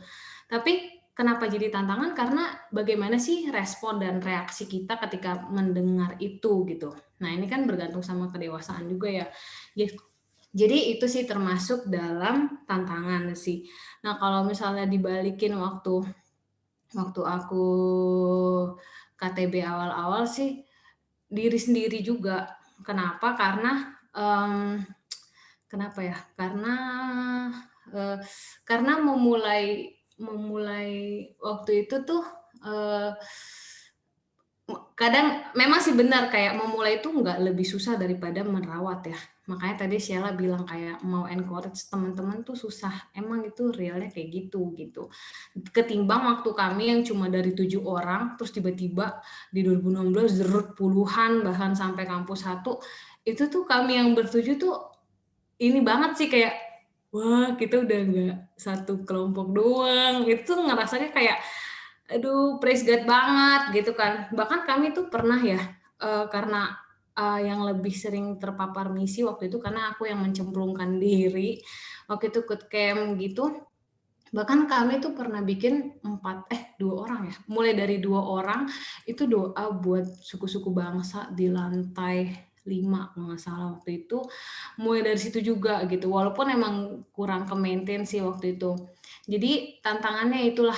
E: Tapi kenapa jadi tantangan? Karena bagaimana sih respon dan reaksi kita ketika mendengar itu gitu. Nah, ini kan bergantung sama kedewasaan juga ya. Jadi itu sih termasuk dalam tantangan sih. Nah, kalau misalnya dibalikin waktu aku KTB awal-awal sih diri sendiri juga. Kenapa? Karena kenapa ya? Karena karena memulai waktu itu tuh kadang memang sih benar kayak memulai itu nggak lebih susah daripada merawat ya. Makanya tadi Sheila bilang kayak mau encourage teman-teman tuh susah. Emang itu realnya kayak gitu. Ketimbang waktu kami yang cuma dari 7 orang, terus tiba-tiba di 2016 zerut puluhan bahkan sampai kampus 1, itu tuh kami yang bertujuh tuh ini banget sih kayak wah kita udah nggak satu kelompok doang. Itu tuh ngerasanya kayak aduh praise God banget gitu kan. Bahkan kami tuh pernah ya karena yang lebih sering terpapar misi waktu itu karena aku yang mencemplungkan diri waktu itu ikut camp gitu. Bahkan kami tuh pernah bikin 2 orang ya. Mulai dari 2 orang itu doa buat suku-suku bangsa di lantai 5 kalau nggak salah waktu itu. Mulai dari situ juga gitu. Walaupun emang kurang ke-maintain sih waktu itu. Jadi tantangannya itulah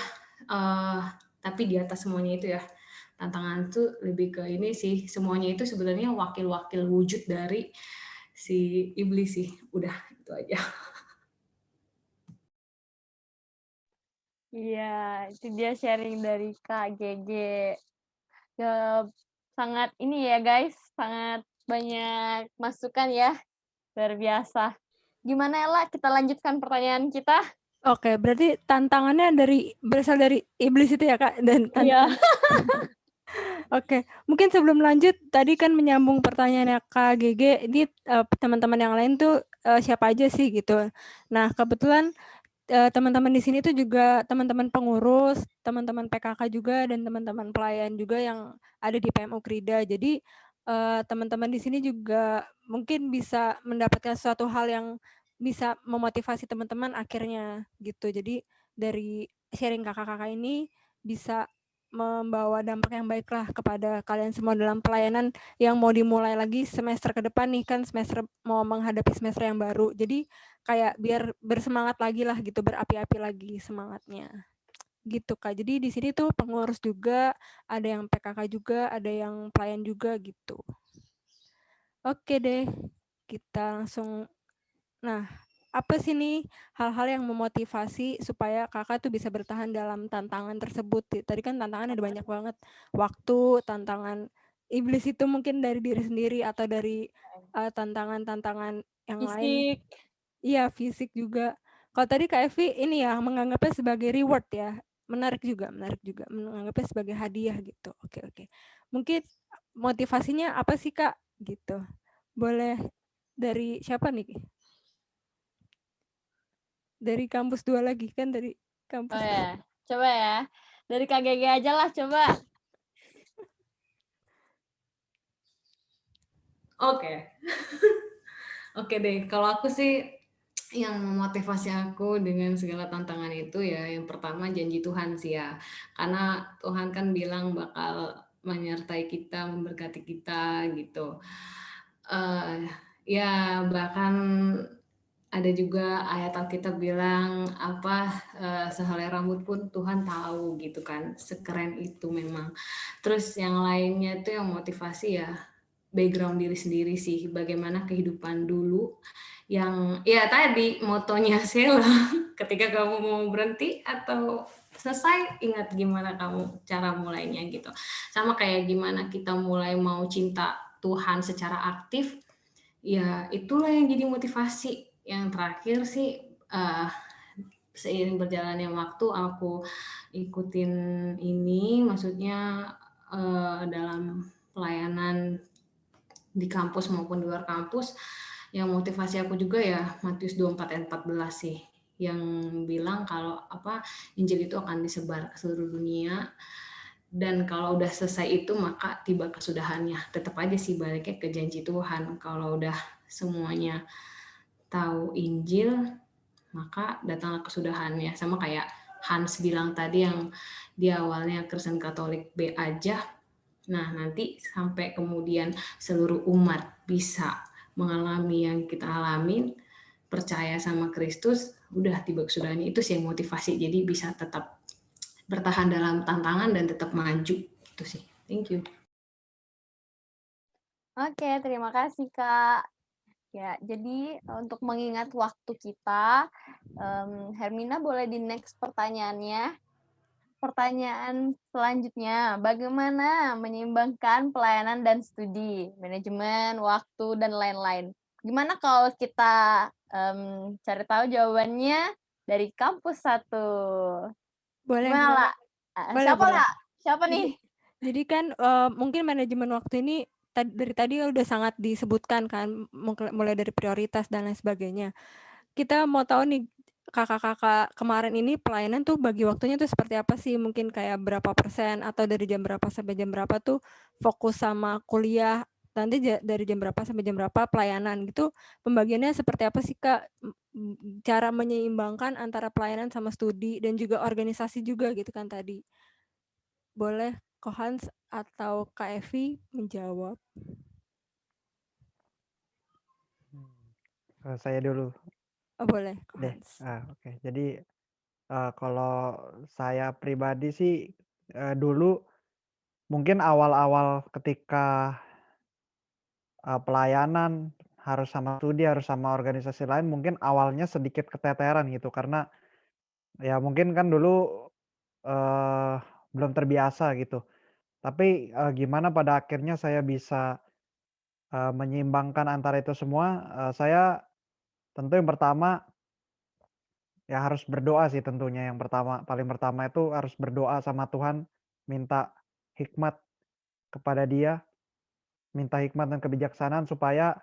E: tapi di atas semuanya itu ya. Tantangan itu lebih ke ini sih. Semuanya itu sebenarnya wakil-wakil wujud dari si iblis sih. Udah itu aja.
C: Iya, itu dia sharing dari Kak GG. Ya, sangat ini ya guys, sangat banyak masukan ya. Luar biasa. Gimana Ella, kita lanjutkan pertanyaan kita?
B: Oke, berarti tantangannya berasal dari iblis itu ya Kak? Dan
C: Iya.
B: Oke, mungkin sebelum lanjut, tadi kan menyambung pertanyaannya Kak GG, ini teman-teman yang lain tuh siapa aja sih gitu. Nah, kebetulan teman-teman di sini tuh juga teman-teman pengurus, teman-teman PKK juga, dan teman-teman pelayan juga yang ada di PMU Krida. Jadi teman-teman di sini juga mungkin bisa mendapatkan suatu hal yang bisa memotivasi teman-teman akhirnya gitu. Jadi dari sharing kakak-kakak ini bisa membawa dampak yang baik lah kepada kalian semua dalam pelayanan yang mau dimulai lagi semester ke depan nih, kan semester mau menghadapi semester yang baru. Jadi kayak biar bersemangat lagi lah gitu, berapi-api lagi semangatnya. Gitu Kak. Jadi di sini tuh pengurus juga, ada yang PKK juga, ada yang pelayan juga gitu. Oke deh, kita langsung. Nah, apa sih nih hal-hal yang memotivasi supaya kakak tuh bisa bertahan dalam tantangan tersebut? Tadi kan tantangan ada banyak banget. Waktu, tantangan iblis itu mungkin dari diri sendiri atau dari tantangan-tantangan yang lain.
C: Fisik.
B: Iya, fisik juga. Kalau tadi Kak Evi ini ya menganggapnya sebagai reward ya. Menarik juga. Menganggapnya sebagai hadiah gitu. Oke. Mungkin motivasinya apa sih Kak? Gitu. Boleh dari siapa nih? Dari kampus 2 lagi kan dari kampus.
C: Oh ya, coba ya. Dari Kak GG aja lah, coba.
E: Oke. Oke deh, kalau aku sih yang memotivasi aku dengan segala tantangan itu ya yang pertama janji Tuhan sih ya. Karena Tuhan kan bilang bakal menyertai kita, memberkati kita gitu. Ya bahkan ada juga ayat Alkitab bilang sehelai rambut pun Tuhan tahu gitu kan. Sekeren itu memang. Terus yang lainnya itu yang motivasi ya background diri sendiri sih, bagaimana kehidupan dulu yang ya tadi motonya Sheila, ketika kamu mau berhenti atau selesai, ingat gimana kamu cara mulainya gitu. Sama kayak gimana kita mulai mau cinta Tuhan secara aktif, ya itulah yang jadi motivasi. Yang terakhir sih seiring berjalannya waktu aku ikutin ini, maksudnya dalam pelayanan di kampus maupun di luar kampus, yang motivasi aku juga ya Matius 24 ayat 14 sih, yang bilang kalau Injil itu akan disebar ke seluruh dunia, dan kalau udah selesai itu maka tiba kesudahannya. Tetap aja sih baliknya ke janji Tuhan, kalau udah semuanya tahu Injil maka datanglah kesudahannya. Sama kayak Hans bilang tadi yang di awalnya Kristen Katolik B aja, nah nanti sampai kemudian seluruh umat bisa mengalami yang kita alamin, percaya sama Kristus, udah tiba kesudahannya. Itu sih yang motivasi, jadi bisa tetap bertahan dalam tantangan dan tetap maju. Itu sih. Thank you.
C: Oke, terima kasih Kak Ya, jadi untuk mengingat waktu kita, Hermina boleh di next pertanyaannya. Pertanyaan selanjutnya, bagaimana menyeimbangkan pelayanan dan studi, manajemen, waktu, dan lain-lain? Gimana kalau kita cari tahu jawabannya dari kampus 1?
B: Boleh.
C: Gimana, lah?
B: Boleh,
C: Siapa
B: boleh.
C: lah? Siapa
B: Jadi
C: nih?
B: jadi kan, mungkin manajemen waktu ini dari tadi udah sangat disebutkan kan, mulai dari prioritas dan lain sebagainya. Kita mau tahu nih, kakak-kakak kemarin ini pelayanan tuh bagi waktunya tuh seperti apa sih? Mungkin kayak berapa persen atau dari jam berapa sampai jam berapa tuh fokus sama kuliah, nanti dari jam berapa sampai jam berapa pelayanan gitu, pembagiannya seperti apa sih, Kak? Cara menyeimbangkan antara pelayanan sama studi dan juga organisasi juga gitu kan tadi. Boleh Ko Hans atau Kak Evi menjawab?
A: Saya dulu
B: Oh boleh, Ko
A: deh.
B: Hans.
A: Oke. Jadi, kalau saya pribadi sih, dulu mungkin awal-awal ketika, pelayanan harus sama studi, harus sama organisasi lain, mungkin awalnya sedikit keteteran gitu, karena ya mungkin kan dulu, eee, belum terbiasa gitu. Tapi, gimana pada akhirnya saya bisa, menyeimbangkan antara itu semua, saya tentu yang pertama, ya harus berdoa sih tentunya yang pertama, paling pertama itu harus berdoa sama Tuhan, minta hikmat kepada Dia, minta hikmat dan kebijaksanaan supaya,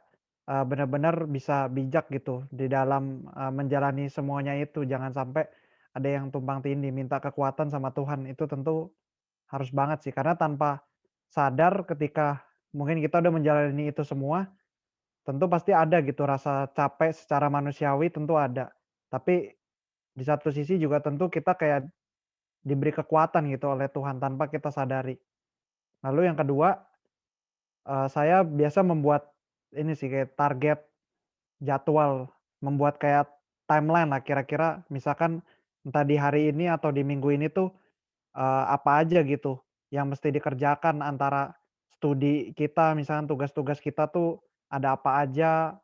A: benar-benar bisa bijak gitu di dalam, menjalani semuanya itu. Jangan sampai ada yang tumpang tindih, minta kekuatan sama Tuhan, itu tentu harus banget sih, karena tanpa sadar ketika mungkin kita udah menjalani itu semua, tentu pasti ada gitu rasa capek secara manusiawi tentu ada. Tapi di satu sisi juga tentu kita kayak diberi kekuatan gitu oleh Tuhan tanpa kita sadari. Lalu yang kedua, saya biasa membuat ini sih kayak target, jadwal, membuat kayak timeline lah kira-kira misalkan entah di hari ini atau di minggu ini tuh, apa aja gitu yang mesti dikerjakan antara studi kita misalkan tugas-tugas kita tuh ada apa aja,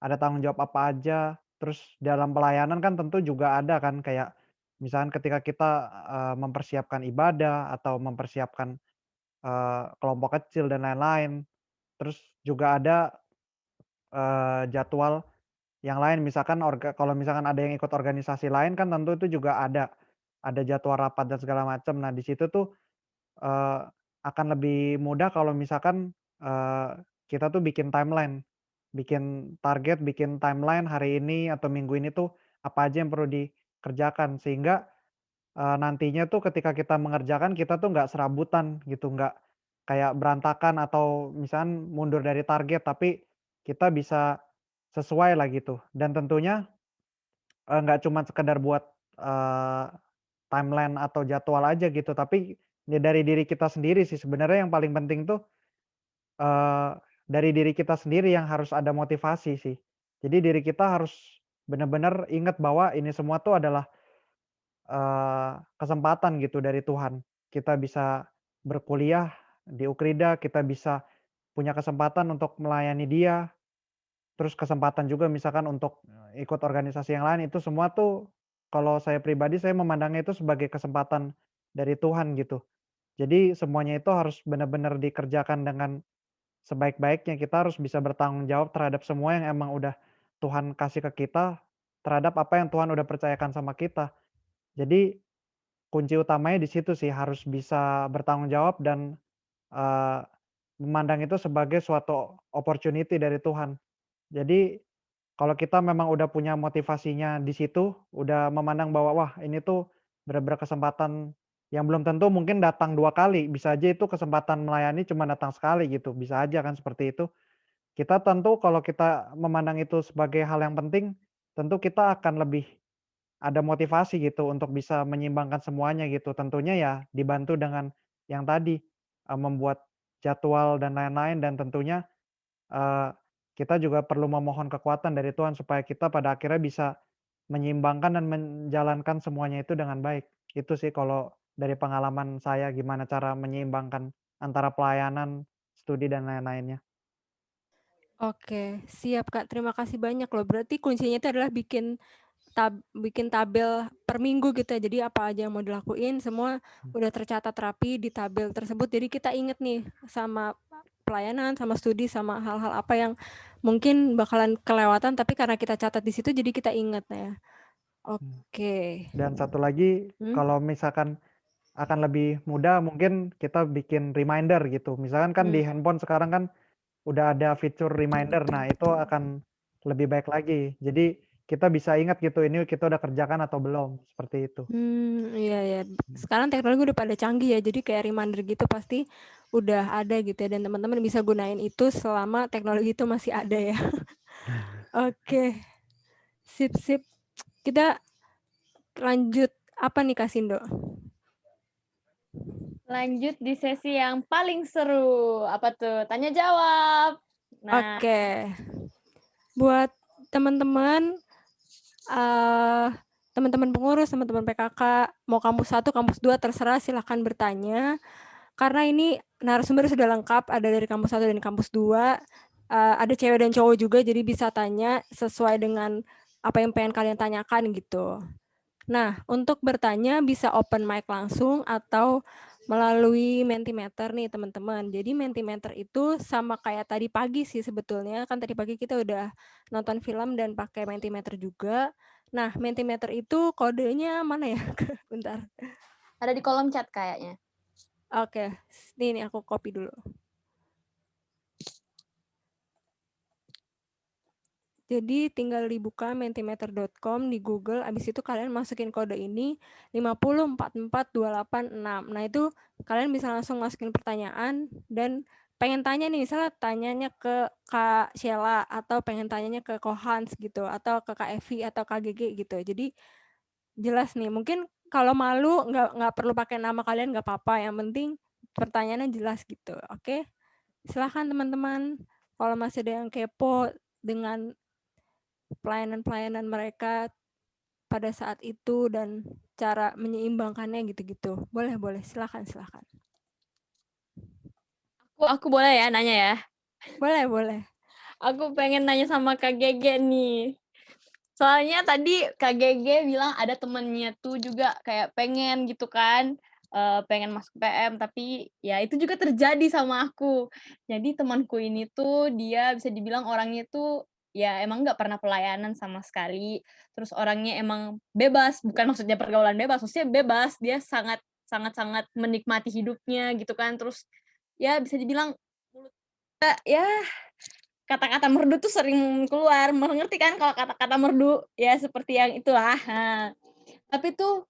A: ada tanggung jawab apa aja, terus dalam pelayanan kan tentu juga ada kan kayak misalkan ketika kita, mempersiapkan ibadah atau mempersiapkan, kelompok kecil dan lain-lain. Terus juga ada, jadwal yang lain misalkan kalau misalkan ada yang ikut organisasi lain kan tentu itu juga ada jadwal rapat dan segala macam. Nah di situ tuh, eee, akan lebih mudah kalau misalkan, kita tuh bikin timeline, bikin target, bikin timeline hari ini atau minggu ini tuh apa aja yang perlu dikerjakan sehingga, nantinya tuh ketika kita mengerjakan kita tuh nggak serabutan gitu, nggak kayak berantakan atau misalkan mundur dari target, tapi kita bisa sesuai lah gitu dan tentunya, nggak cuma sekedar buat, eee, timeline atau jadwal aja gitu, tapi ya dari diri kita sendiri sih sebenarnya yang paling penting tuh, eee, dari diri kita sendiri yang harus ada motivasi sih. Jadi diri kita harus benar-benar ingat bahwa ini semua tuh adalah, kesempatan gitu dari Tuhan. Kita bisa berkuliah di Ukrida, kita bisa punya kesempatan untuk melayani Dia, terus kesempatan juga misalkan untuk, ikut organisasi yang lain, itu semua tuh kalau saya pribadi saya memandangnya itu sebagai kesempatan dari Tuhan gitu. Jadi semuanya itu harus benar-benar dikerjakan dengan sebaik-baiknya, kita harus bisa bertanggung jawab terhadap semua yang emang udah Tuhan kasih ke kita, terhadap apa yang Tuhan udah percayakan sama kita. Jadi kunci utamanya di situ sih, harus bisa bertanggung jawab dan, eee, memandang itu sebagai suatu opportunity dari Tuhan. Jadi, kalau kita memang udah punya motivasinya di situ, udah memandang bahwa, wah ini tuh bener-bener kesempatan yang belum tentu mungkin datang 2 kali, bisa aja itu kesempatan melayani cuma datang sekali gitu, bisa aja kan seperti itu. Kita tentu kalau kita memandang itu sebagai hal yang penting, tentu kita akan lebih ada motivasi gitu untuk bisa menyeimbangkan semuanya gitu. Tentunya ya dibantu dengan yang tadi, membuat jadwal dan lain-lain dan tentunya, kita juga perlu memohon kekuatan dari Tuhan supaya kita pada akhirnya bisa menyeimbangkan dan menjalankan semuanya itu dengan baik. Itu sih kalau dari pengalaman saya gimana cara menyeimbangkan antara pelayanan, studi dan lain-lainnya.
B: Oke, siap Kak. Terima kasih banyak loh. Berarti kuncinya itu adalah bikin tabel per minggu gitu ya. Jadi apa aja yang mau dilakuin semua udah tercatat rapi di tabel tersebut. Jadi kita inget nih sama pelayanan, sama studi, sama hal-hal apa yang mungkin bakalan kelewatan tapi karena kita catat di situ jadi kita inget ya. Oke.
A: Dan satu lagi, kalau misalkan akan lebih mudah mungkin kita bikin reminder gitu. Misalkan kan di handphone sekarang kan udah ada fitur reminder. Nah, itu akan lebih baik lagi. Jadi kita bisa ingat gitu, ini kita udah kerjakan atau belum, seperti itu.
B: Iya ya. Sekarang teknologi udah pada canggih ya. Jadi kayak reminder gitu pasti udah ada gitu ya dan teman-teman bisa gunain itu selama teknologi itu masih ada ya. Oke. Sip. Kita lanjut apa nih Kak Sindo?
C: Lanjut di sesi yang paling seru. Apa tuh? Tanya jawab. Nah,
B: Oke. Buat teman-teman teman-teman pengurus, teman-teman PKK, mau kampus 1, kampus 2 terserah silahkan bertanya. Karena ini narasumber sudah lengkap, ada dari kampus 1 dan kampus 2. Ada cewek dan cowok juga, jadi bisa tanya sesuai dengan apa yang pengen kalian tanyakan gitu. Nah, untuk bertanya bisa open mic langsung atau melalui Mentimeter nih teman-teman. Jadi Mentimeter itu sama kayak tadi pagi sih sebetulnya. Kan tadi pagi kita udah nonton film dan pakai Mentimeter juga. Nah, Mentimeter itu kodenya mana ya? Bentar.
C: ada di kolom chat kayaknya.
B: Oke, ini aku copy dulu. Jadi tinggal dibuka mentimeter.com di Google, abis itu kalian masukin kode ini 5044286. Nah itu kalian bisa langsung masukin pertanyaan dan pengen tanya nih, misalnya tanyanya ke Kak Sheila atau pengen tanyanya ke Ko Hans gitu, atau ke Kak Evi atau Kak Gege gitu. Jadi jelas nih, mungkin kalau malu nggak perlu pakai nama kalian nggak apa-apa, yang penting pertanyaannya jelas gitu. Oke, silahkan teman-teman. Kalau masih ada yang kepo dengan pelayanan-pelayanan mereka pada saat itu dan cara menyeimbangkannya gitu-gitu. Boleh, silakan.
C: Aku boleh ya nanya ya?
B: Boleh.
C: Aku pengen nanya sama Kak Gege nih. Soalnya tadi Kak Gege bilang ada temennya tuh juga kayak pengen gitu kan, pengen masuk PM, tapi ya itu juga terjadi sama aku. Jadi temanku ini tuh dia bisa dibilang orangnya tuh ya emang nggak pernah pelayanan sama sekali, terus orangnya emang bebas, bukan maksudnya pergaulan bebas, maksudnya bebas, dia sangat menikmati hidupnya gitu kan, terus ya bisa dibilang mulutnya ya kata-kata merdu tuh sering keluar, mengerti kan kalau kata-kata merdu? Ya seperti yang itulah, nah. Tapi tuh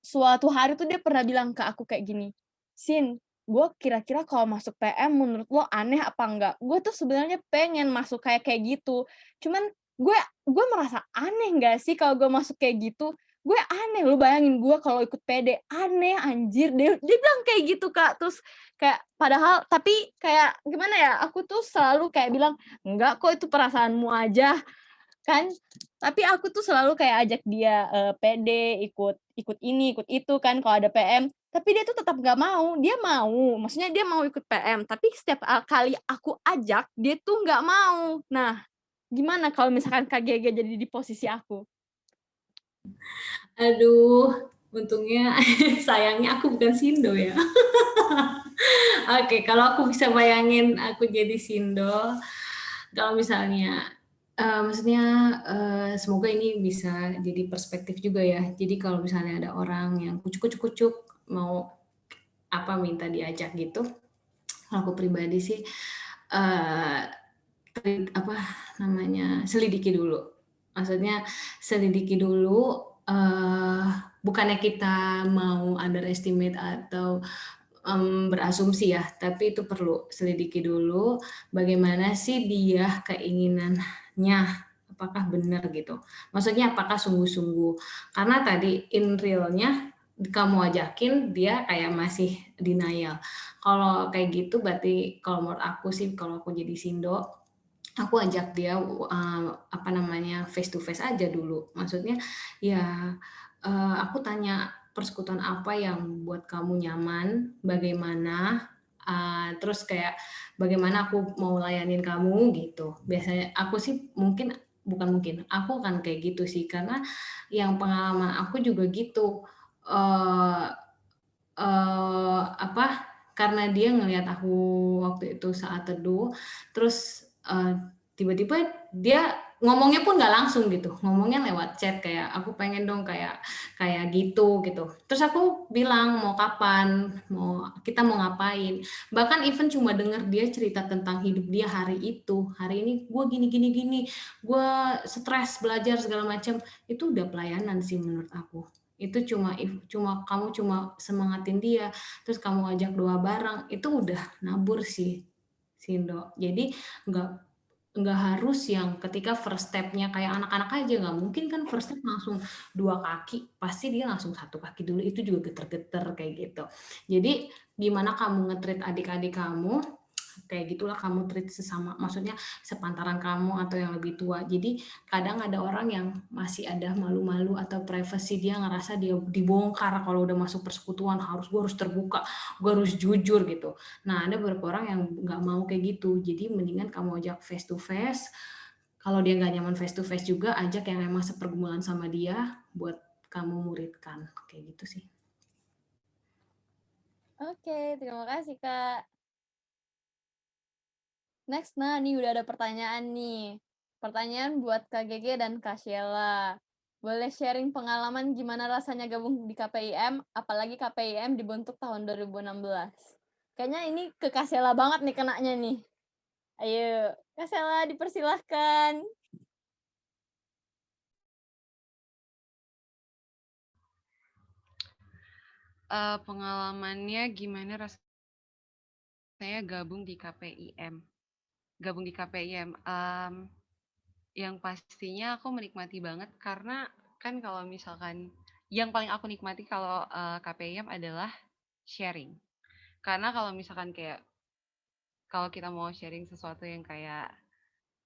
C: suatu hari tuh dia pernah bilang ke aku kayak gini, "Sin, gue kira-kira kalau masuk PM menurut lo aneh apa enggak? Gue tuh sebenarnya pengen masuk kayak gitu, cuman gue merasa aneh nggak sih kalau gue masuk kayak gitu? Gue aneh, lu bayangin gue kalau ikut PD, aneh anjir." Dia bilang kayak gitu, Kak. Terus kayak padahal tapi kayak gimana ya, aku tuh selalu kayak bilang, "Enggak kok, itu perasaanmu aja." Kan, tapi aku tuh selalu kayak ajak dia, PD, ikut ini, ikut itu kan kalau ada PM, tapi dia tuh tetap nggak mau. Dia mau, maksudnya dia mau ikut PM, tapi setiap kali aku ajak, dia tuh nggak mau. Nah, gimana kalau misalkan Kak Gege jadi di posisi aku?
E: Aduh, untungnya sayangnya aku bukan Sindo ya. Oke, kalau aku bisa bayangin aku jadi Sindo, kalau misalnya maksudnya semoga ini bisa jadi perspektif juga ya. Jadi kalau misalnya ada orang yang kucuk mau minta diajak gitu, kalau aku pribadi sih selidiki dulu. Maksudnya selidiki dulu, bukannya kita mau underestimate atau berasumsi ya, tapi itu perlu selidiki dulu bagaimana sih dia keinginannya, apakah benar gitu. Maksudnya apakah sungguh-sungguh. Karena tadi in real-nya kamu ajakin dia kayak masih denial. Kalau kayak gitu berarti kalau menurut aku sih, kalau aku jadi Sindo, aku ajak dia face to face aja dulu. Maksudnya ya aku tanya persekutuan apa yang buat kamu nyaman, bagaimana, terus kayak bagaimana aku mau layanin kamu gitu. Biasanya aku sih aku kan kayak gitu sih, karena yang pengalaman aku juga gitu. Eh apa, karena dia ngelihat aku waktu itu saat teduh, terus, tiba-tiba dia ngomongnya pun nggak langsung gitu, ngomongnya lewat chat kayak, "Aku pengen dong kayak kayak gitu," gitu. Terus aku bilang, "Mau kapan? Kita mau ngapain?" Bahkan even cuma denger dia cerita tentang hidup dia hari itu, "Hari ini gue gini gini gini, gue stres belajar segala macam," itu udah pelayanan sih menurut aku. Itu kamu cuma semangatin dia, terus kamu ajak doa bareng, itu udah nabur sih, Sindo. Jadi nggak nggak harus yang ketika first step-nya kayak anak-anak aja, nggak mungkin kan first step langsung 2 kaki, pasti dia langsung 1 kaki dulu, itu juga geter-geter kayak gitu. Jadi gimana kamu nge-treat adik-adik kamu, kayak gitulah kamu treat sesama, maksudnya sepantaran kamu atau yang lebih tua. Jadi kadang ada orang yang masih ada malu-malu atau privacy, dia ngerasa dia dibongkar kalau udah masuk persekutuan, gue harus terbuka, gue harus jujur gitu. Nah, ada beberapa orang yang nggak mau kayak gitu. Jadi mendingan kamu ajak face to face. Kalau dia nggak nyaman face to face juga, ajak yang emang sepergumulan sama dia buat kamu muridkan. Kayak gitu sih.
C: Oke, terima kasih, Kak. Next, nah nih udah ada pertanyaan nih. Pertanyaan buat Kak Gege dan Kak Sheila. Boleh sharing pengalaman gimana rasanya gabung di KPIM, apalagi KPIM dibentuk tahun 2016. Kayaknya ini ke Kak Sheila banget nih kenanya nih. Ayo, Kak Sheila dipersilahkan.
F: Pengalamannya gimana rasanya gabung di KPIM? Gabung di KPIM, yang pastinya aku menikmati banget karena kan kalau misalkan yang paling aku nikmati kalau KPIM adalah sharing. Karena kalau misalkan kayak kalau kita mau sharing sesuatu yang kayak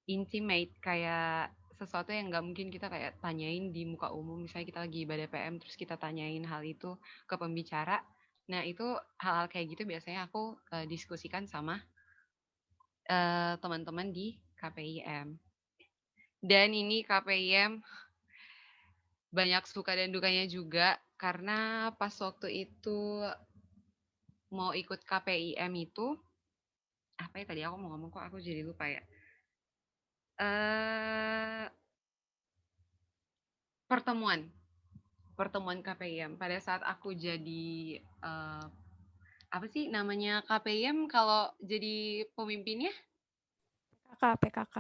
F: intimate, kayak sesuatu yang nggak mungkin kita kayak tanyain di muka umum, misalnya kita lagi ibadah PM terus kita tanyain hal itu ke pembicara. Nah, itu hal-hal kayak gitu biasanya aku diskusikan sama teman-teman di KPIM. Dan ini KPIM banyak suka dan dukanya juga, karena pas waktu itu mau ikut KPIM itu, apa ya tadi aku mau ngomong kok aku jadi lupa ya. Pertemuan KPIM. Pada saat aku jadi, apa sih namanya KPIM kalau jadi pemimpinnya?
B: PKK.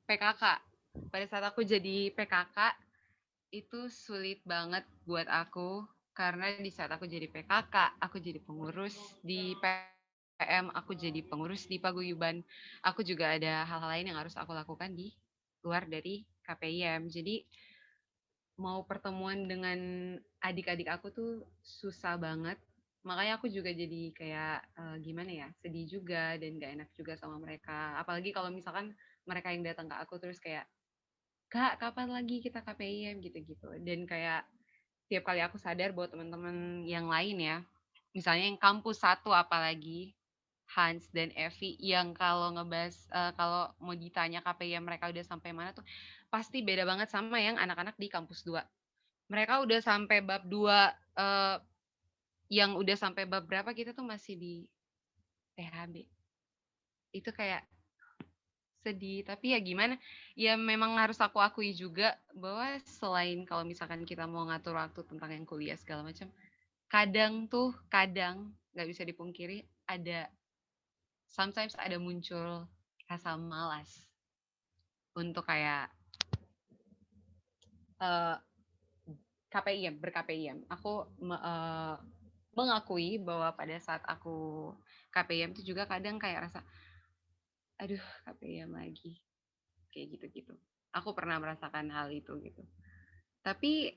F: PKK. Pada saat aku jadi PKK, itu sulit banget buat aku, karena di saat aku jadi PKK, aku jadi pengurus di PM, aku jadi pengurus di paguyuban, aku juga ada hal-hal lain yang harus aku lakukan di luar dari KPIM. Jadi mau pertemuan dengan adik-adik aku tuh susah banget. Makanya aku juga jadi kayak gimana ya, sedih juga dan gak enak juga sama mereka. Apalagi kalau misalkan mereka yang datang ke aku terus kayak, "Kak, kapan lagi kita KPIM?" gitu-gitu. Dan kayak tiap kali aku sadar bahwa teman-teman yang lain ya, misalnya yang kampus 1 apalagi, Hans dan Evi, yang kalau kalau mau ditanya KPIM mereka udah sampai mana tuh, pasti beda banget sama yang anak-anak di kampus 2. Mereka udah sampai bab 2, yang udah sampai bab berapa kita tuh masih di PHB. Itu kayak sedih, tapi ya gimana, ya memang harus aku akui juga bahwa selain kalau misalkan kita mau ngatur waktu tentang yang kuliah segala macam, kadang nggak bisa dipungkiri sometimes ada muncul rasa malas untuk kayak ber-KPIM. Aku mengakui bahwa pada saat aku KPIM itu juga kadang kayak rasa, aduh KPIM lagi, kayak gitu-gitu. Aku pernah merasakan hal itu gitu. Tapi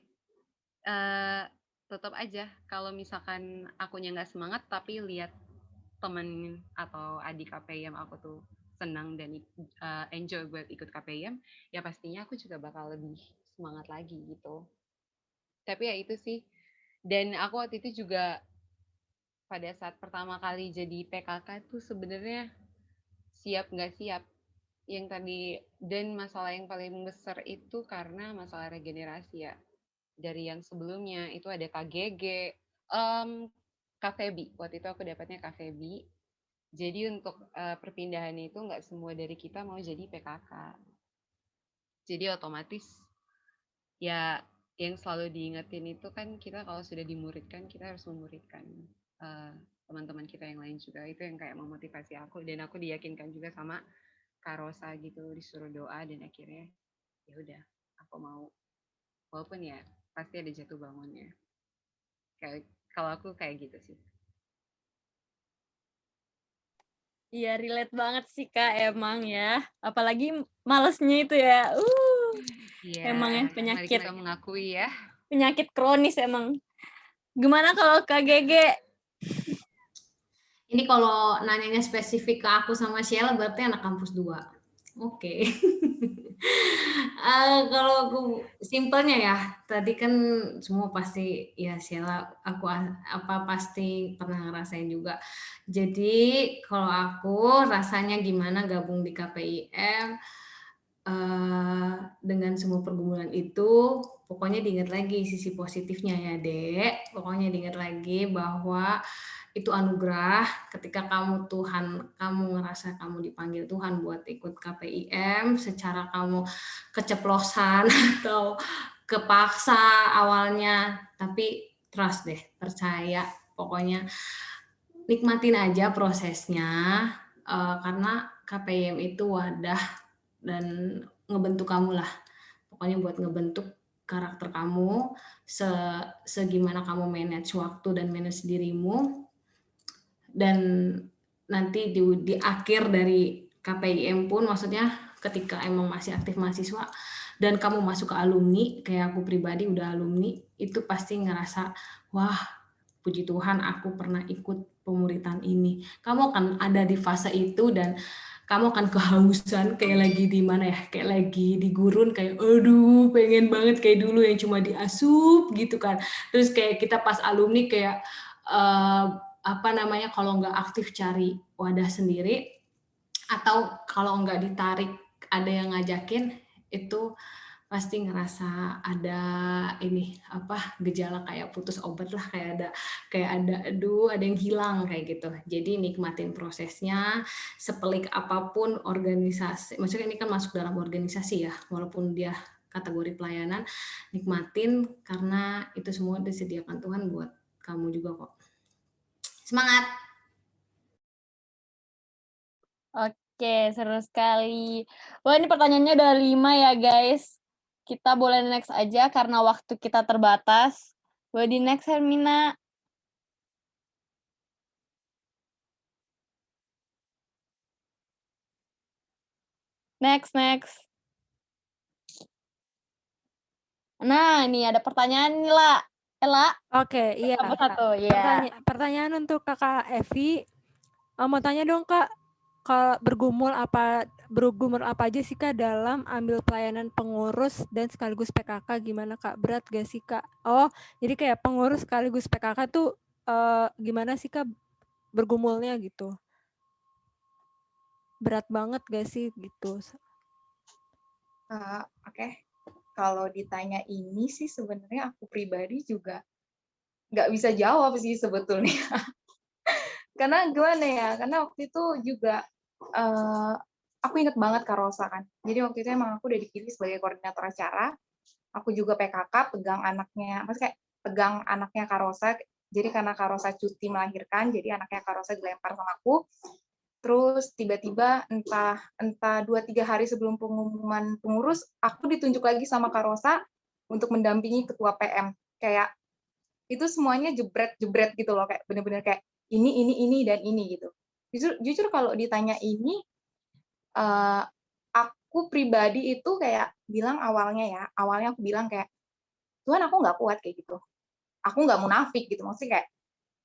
F: tetap aja kalau misalkan akunya nggak semangat, tapi lihat temen atau adik KPIM aku tuh senang dan enjoy buat ikut KPIM, ya pastinya aku juga bakal lebih semangat lagi gitu. Tapi ya itu sih. Dan aku waktu itu juga pada saat pertama kali jadi PKK tuh sebenarnya siap nggak siap. Yang tadi, dan masalah yang paling besar itu karena masalah regenerasi ya. Dari yang sebelumnya itu ada KGG, KVB. Waktu itu aku dapatnya KVB. Jadi untuk perpindahan itu nggak semua dari kita mau jadi PKK. Jadi otomatis ya yang selalu diingetin itu kan kita kalau sudah dimuridkan, kita harus memuridkan teman-teman kita yang lain juga. Itu yang kayak memotivasi aku, dan aku diyakinkan juga sama Kak Rosa gitu, disuruh doa, dan akhirnya ya udah aku mau, walaupun ya pasti ada jatuh bangunnya. Kayak kalau aku kayak gitu sih.
C: Iya, relate banget sih Kak, emang ya. Apalagi malesnya itu ya.
F: Iya,
C: Emang ya
F: mari
C: penyakit
F: kita mengakui ya.
C: penyakit kronis emang. Gimana kalau Kak Gege?
E: Ini kalau nanyanya spesifik ke aku sama Sheila berarti anak kampus 2. Oke. Kalau aku simpelnya ya, tadi kan semua pasti ya Sheila, aku pasti pernah ngerasain juga. Jadi kalau aku rasanya gimana gabung di KPIM, dengan semua pergumulan itu, pokoknya diingat lagi sisi positifnya ya Dek. Pokoknya diingat lagi bahwa itu anugerah ketika kamu ngerasa kamu dipanggil Tuhan buat ikut KPIM, secara kamu keceplosan atau kepaksa awalnya, tapi trust deh, percaya, pokoknya nikmatin aja prosesnya, karena KPIM itu wadah dan ngebentuk kamu lah, pokoknya buat ngebentuk karakter kamu, segimana kamu manage waktu dan manage dirimu. Dan nanti di akhir dari KPIM pun, maksudnya ketika emang masih aktif mahasiswa dan kamu masuk ke alumni, kayak aku pribadi udah alumni, itu pasti ngerasa, wah puji Tuhan aku pernah ikut pemuritan ini. Kamu akan ada di fase itu dan kamu akan kehausan kayak lagi di mana ya, kayak lagi di gurun, kayak aduh pengen banget kayak dulu yang cuma diasup gitu kan. Terus kayak kita pas alumni kayak kalau nggak aktif cari wadah sendiri, atau kalau nggak ditarik ada yang ngajakin, itu pasti ngerasa ada gejala kayak putus obat lah, kayak ada yang hilang kayak gitu. Jadi nikmatin prosesnya, sepelik apapun organisasi, maksudnya ini kan masuk dalam organisasi ya, walaupun dia kategori pelayanan, nikmatin karena itu semua disediakan Tuhan buat kamu juga kok. Semangat!
C: Oke, seru sekali. Wah, ini pertanyaannya udah 5 ya, guys. Kita boleh next aja karena waktu kita terbatas. Boleh di next, Hermina. Next. Nah, ini ada pertanyaan nih, La. Ella,
B: Oke, iya.
C: kamu satu, ya.
B: Pertanyaan untuk Kakak Evi. Mau tanya dong Kak, bergumul apa aja sih Kak dalam ambil pelayanan pengurus dan sekaligus PKK, gimana Kak? Berat gak sih Kak? Oh, jadi kayak pengurus sekaligus PKK tuh gimana sih Kak bergumulnya gitu? Berat banget gak sih gitu?
D: Oke. Kalau ditanya ini sih sebenarnya aku pribadi juga nggak bisa jawab sih sebetulnya. Karena gimana ya, karena waktu itu juga aku inget banget Kak Rosa kan. Jadi waktu itu emang aku udah dipilih sebagai koordinator acara. Aku juga PKK, pegang anaknya Kak Rosa. Jadi karena Kak Rosa cuti melahirkan, jadi anaknya Kak Rosa dilempar sama aku. Terus tiba-tiba entah 2-3 hari sebelum pengumuman pengurus, aku ditunjuk lagi sama Kak Rosa untuk mendampingi ketua PM. Kayak itu semuanya jebret gitu loh, kayak bener-bener kayak ini dan ini gitu. Jujur kalau ditanya ini, aku pribadi itu kayak bilang awalnya aku bilang kayak, Tuhan aku nggak kuat kayak gitu. Aku nggak munafik gitu, maksudnya kayak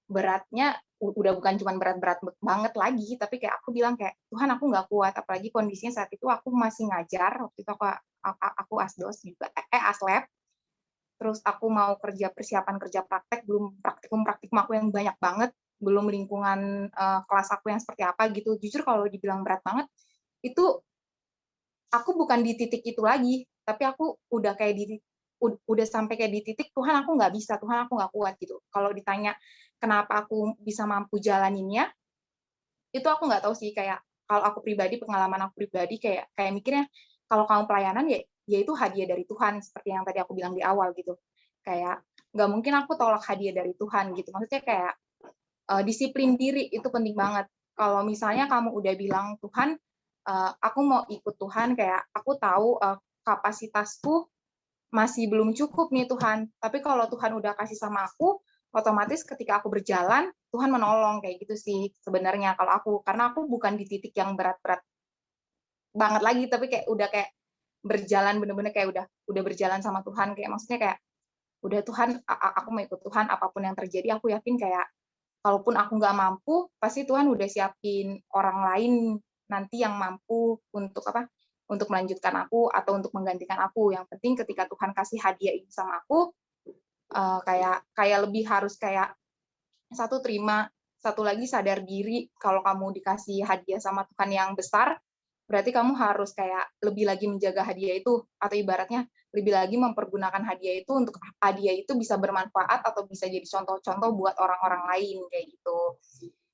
D: beratnya udah bukan cuma berat-berat banget lagi, tapi kayak aku bilang kayak, Tuhan aku nggak kuat, apalagi kondisinya saat itu aku masih ngajar, waktu itu aku asdos juga, aslab, terus aku mau persiapan kerja praktek, belum praktikum aku yang banyak banget, belum lingkungan kelas aku yang seperti apa gitu. Jujur kalau dibilang berat banget, itu aku bukan di titik itu lagi, tapi aku udah kayak udah sampai kayak di titik Tuhan aku nggak bisa, Tuhan aku nggak kuat gitu. Kalau ditanya kenapa aku bisa mampu jalaninnya, itu aku nggak tahu sih, kayak kalau aku pribadi, pengalaman aku pribadi kayak mikirnya kalau kamu pelayanan ya itu hadiah dari Tuhan, seperti yang tadi aku bilang di awal gitu. Kayak nggak mungkin aku tolak hadiah dari Tuhan gitu. Maksudnya kayak disiplin diri itu penting banget. Kalau misalnya kamu udah bilang Tuhan, aku mau ikut Tuhan, kayak aku tahu kapasitasku masih belum cukup nih Tuhan. Tapi kalau Tuhan udah kasih sama aku, otomatis ketika aku berjalan, Tuhan menolong, kayak gitu sih sebenarnya kalau aku. Karena aku bukan di titik yang berat-berat banget lagi, tapi kayak udah kayak berjalan bener-bener kayak udah berjalan sama Tuhan, kayak maksudnya kayak udah Tuhan, aku mau ikut Tuhan apapun yang terjadi. Aku yakin kayak kalaupun aku nggak mampu, pasti Tuhan udah siapin orang lain nanti yang mampu untuk untuk melanjutkan aku atau untuk menggantikan aku. Yang penting ketika Tuhan kasih hadiah ini sama aku, kayak lebih harus kayak satu terima, satu lagi sadar diri kalau kamu dikasih hadiah sama Tuhan yang besar, berarti kamu harus kayak lebih lagi menjaga hadiah itu, atau ibaratnya lebih lagi mempergunakan hadiah itu untuk hadiah itu bisa bermanfaat atau bisa jadi contoh-contoh buat orang-orang lain, kayak gitu.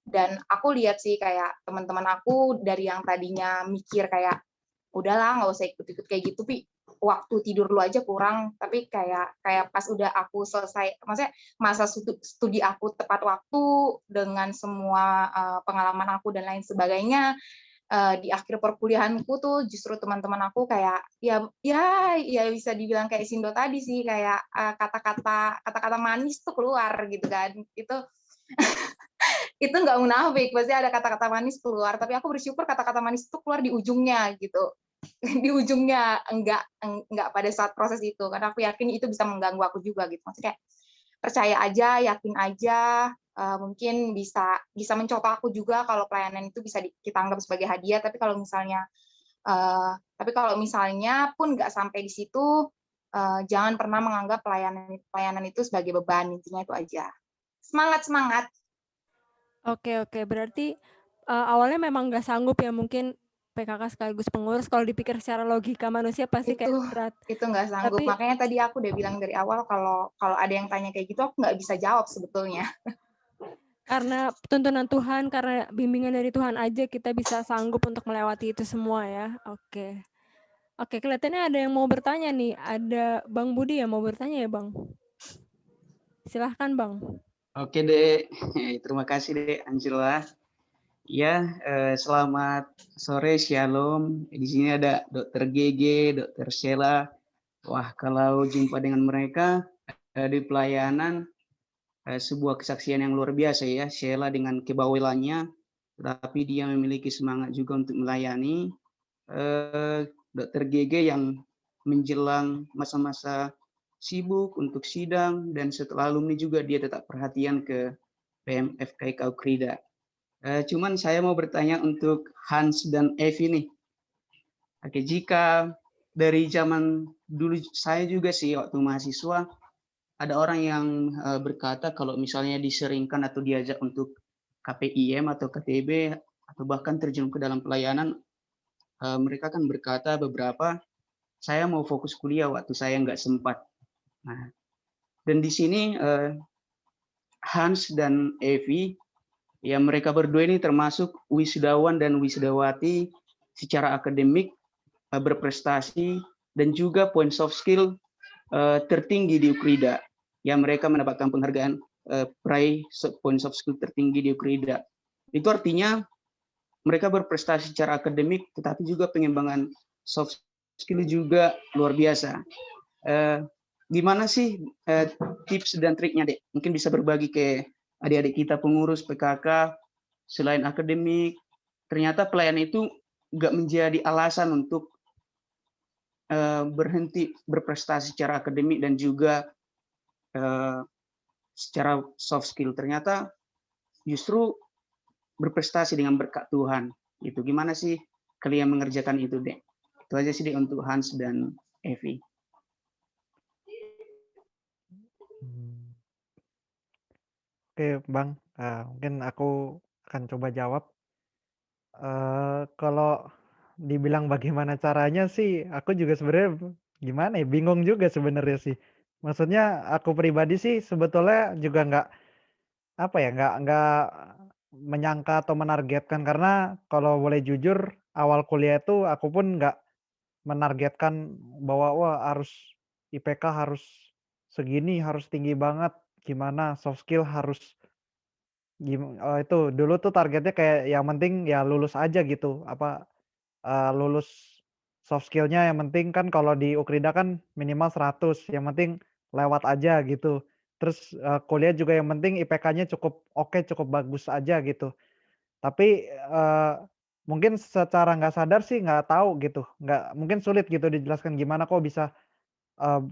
D: Dan aku lihat sih kayak teman-teman aku dari yang tadinya mikir kayak udahlah nggak usah ikut-ikut kayak gitu, Pi, waktu tidur lu aja kurang. Tapi kayak pas udah aku selesai, maksudnya masa studi aku tepat waktu dengan semua pengalaman aku dan lain sebagainya, di akhir perkuliahanku tuh justru teman-teman aku kayak ya bisa dibilang kayak Sindo tadi sih, kayak kata-kata manis tuh keluar gitu kan. Itu nggak munafik, pasti ada kata-kata manis keluar, tapi aku bersyukur kata-kata manis itu keluar di ujungnya gitu. Di ujungnya, enggak pada saat proses itu, karena aku yakin itu bisa mengganggu aku juga gitu. Maksudnya kayak percaya aja, yakin aja, mungkin bisa mencontoh aku juga kalau pelayanan itu bisa kita anggap sebagai hadiah. Tapi kalau misalnya pun nggak sampai di situ, jangan pernah menganggap pelayanan itu sebagai beban. Intinya itu aja. Semangat.
B: Oke, berarti awalnya memang nggak sanggup ya, mungkin PKK sekaligus pengurus, kalau dipikir secara logika manusia pasti kayak berat.
D: Itu nggak sanggup.
B: Tapi
D: Makanya tadi aku udah bilang dari awal kalau ada yang tanya kayak gitu, aku nggak bisa jawab sebetulnya.
B: karena tuntunan Tuhan, karena bimbingan dari Tuhan aja kita bisa sanggup untuk melewati itu semua ya. Oke, kelihatannya ada yang mau bertanya nih. Ada Bang Budi ya mau bertanya ya, Bang? Silahkan, Bang.
G: Oke, Dek. Terima kasih, Dek Angela. Ya, selamat sore, Shalom. Di sini ada Dr. GG, Dr. Sheila. Wah, kalau jumpa dengan mereka di pelayanan, sebuah kesaksian yang luar biasa ya. Sheila dengan kebawelannya, tetapi dia memiliki semangat juga untuk melayani. Dr. GG yang menjelang masa-masa sibuk untuk sidang, dan setelah alumni juga dia tetap perhatian ke PMFK Krida. Cuman saya mau bertanya untuk Hans dan Evi nih. Oke, jika dari zaman dulu saya juga sih waktu mahasiswa, ada orang yang berkata kalau misalnya diseringkan atau diajak untuk KPIM atau KTB atau bahkan terjun ke dalam pelayanan, mereka kan berkata beberapa, saya mau fokus kuliah waktu saya nggak sempat. Nah, dan di sini Hans dan Evi, ya mereka berdua ini termasuk wisudawan dan wisudawati secara akademik, berprestasi, dan juga point soft skill tertinggi di Ukrida. Ya, mereka mendapatkan penghargaan peraih point soft skill tertinggi di Ukrida. Itu artinya mereka berprestasi secara akademik, tetapi juga pengembangan soft skill juga luar biasa. Gimana sih tips dan triknya, Dek? Mungkin bisa berbagi ke adik-adik kita pengurus PKK, selain akademik, ternyata pelayanan itu nggak menjadi alasan untuk berhenti berprestasi secara akademik dan juga secara soft skill. Ternyata justru berprestasi dengan berkat Tuhan. Itu gimana sih kalian mengerjakan itu, Dek? Itu aja sih, Dek, untuk Hans dan Evi.
A: Oke, Oke, Bang, mungkin aku akan coba jawab. Kalau dibilang bagaimana caranya sih, aku juga sebenarnya gimana ya, bingung juga sebenarnya sih. Maksudnya aku pribadi sih sebetulnya juga nggak, apa ya, nggak menyangka atau menargetkan, karena kalau boleh jujur awal kuliah itu aku pun nggak menargetkan bahwa, wah harus IPK harus segini, harus tinggi banget, gimana, soft skill harus itu dulu tuh targetnya kayak yang penting ya lulus aja gitu, apa, lulus soft skill-nya yang penting kan kalau di Ukrida kan minimal 100, yang penting lewat aja gitu. Terus, kuliah juga yang penting IPK-nya cukup oke, cukup bagus aja gitu. Tapi, mungkin secara nggak sadar sih nggak tahu gitu, nggak mungkin sulit gitu dijelaskan gimana kok bisa, eee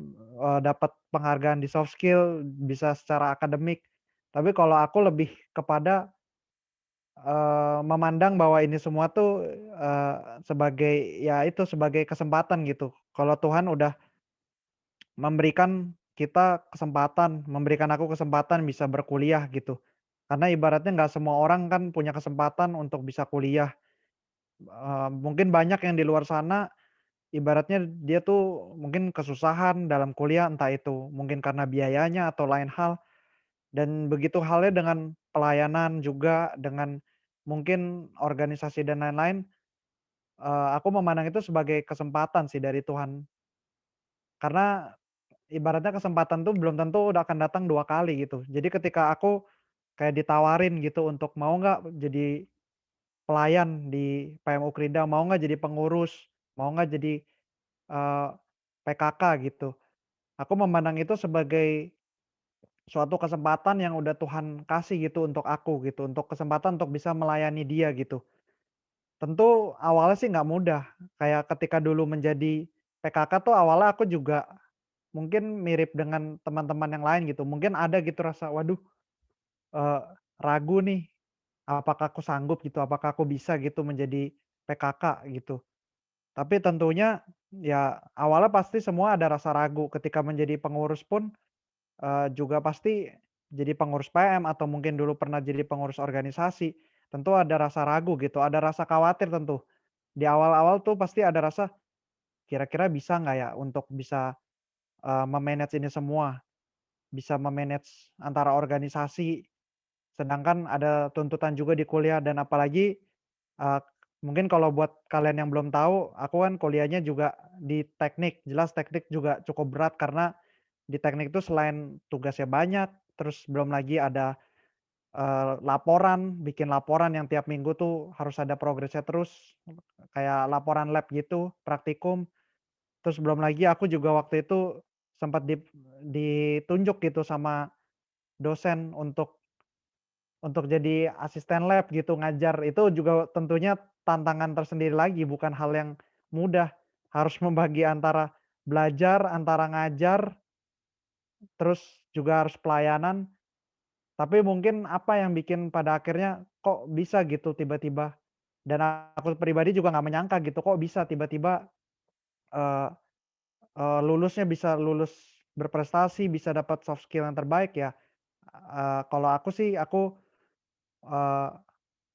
A: dapat penghargaan di soft skill, bisa secara akademik. Tapi kalau aku lebih kepada memandang bahwa ini semua tuh, sebagai ya itu, sebagai kesempatan gitu. Kalau Tuhan udah memberikan kita kesempatan, memberikan aku kesempatan bisa berkuliah gitu. Karena ibaratnya nggak semua orang kan punya kesempatan untuk bisa kuliah. Mungkin banyak yang di luar sana ibaratnya dia tuh mungkin kesusahan dalam kuliah, entah itu mungkin karena biayanya atau lain hal. Dan begitu halnya dengan pelayanan juga, dengan mungkin organisasi dan lain-lain. Aku memandang itu sebagai kesempatan sih dari Tuhan. Karena ibaratnya kesempatan tuh belum tentu udah akan datang 2 kali gitu. Jadi ketika aku kayak ditawarin gitu untuk mau nggak jadi pelayan di PMU Krida, mau nggak jadi pengurus, mau nggak jadi, eee, PKK gitu. Aku memandang itu sebagai suatu kesempatan yang udah Tuhan kasih gitu untuk aku gitu, untuk kesempatan untuk bisa melayani Dia gitu. Tentu awalnya sih nggak mudah, kayak ketika dulu menjadi PKK tuh awalnya aku juga mungkin mirip dengan teman-teman yang lain gitu, mungkin ada gitu rasa, waduh, eee, ragu nih, apakah aku sanggup gitu, apakah aku bisa gitu menjadi PKK gitu. Tapi tentunya ya awalnya pasti semua ada rasa ragu, ketika menjadi pengurus pun, juga pasti jadi pengurus PM atau mungkin dulu pernah jadi pengurus organisasi, tentu ada rasa ragu gitu, ada rasa khawatir tentu. Di awal-awal tuh pasti ada rasa, kira-kira bisa nggak ya untuk bisa, me-manage ini semua, bisa me-manage antara organisasi, sedangkan ada tuntutan juga di kuliah dan apalagi, eee, mungkin kalau buat kalian yang belum tahu, aku kan kuliahnya juga di teknik, jelas teknik juga cukup berat karena di teknik itu selain tugasnya banyak, terus belum lagi ada, laporan, bikin laporan yang tiap minggu tuh harus ada progresnya terus, kayak laporan lab gitu, praktikum. Terus belum lagi aku juga waktu itu sempat ditunjuk gitu sama dosen untuk jadi asisten lab gitu, ngajar. Itu juga tentunya tantangan tersendiri lagi, bukan hal yang mudah. Harus membagi antara belajar, antara ngajar, terus juga harus pelayanan. Tapi mungkin apa yang bikin pada akhirnya kok bisa gitu tiba-tiba, dan aku pribadi juga nggak menyangka gitu, kok bisa tiba-tiba, eee lulusnya bisa lulus berprestasi, bisa dapat soft skill yang terbaik ya, kalau aku sih eee,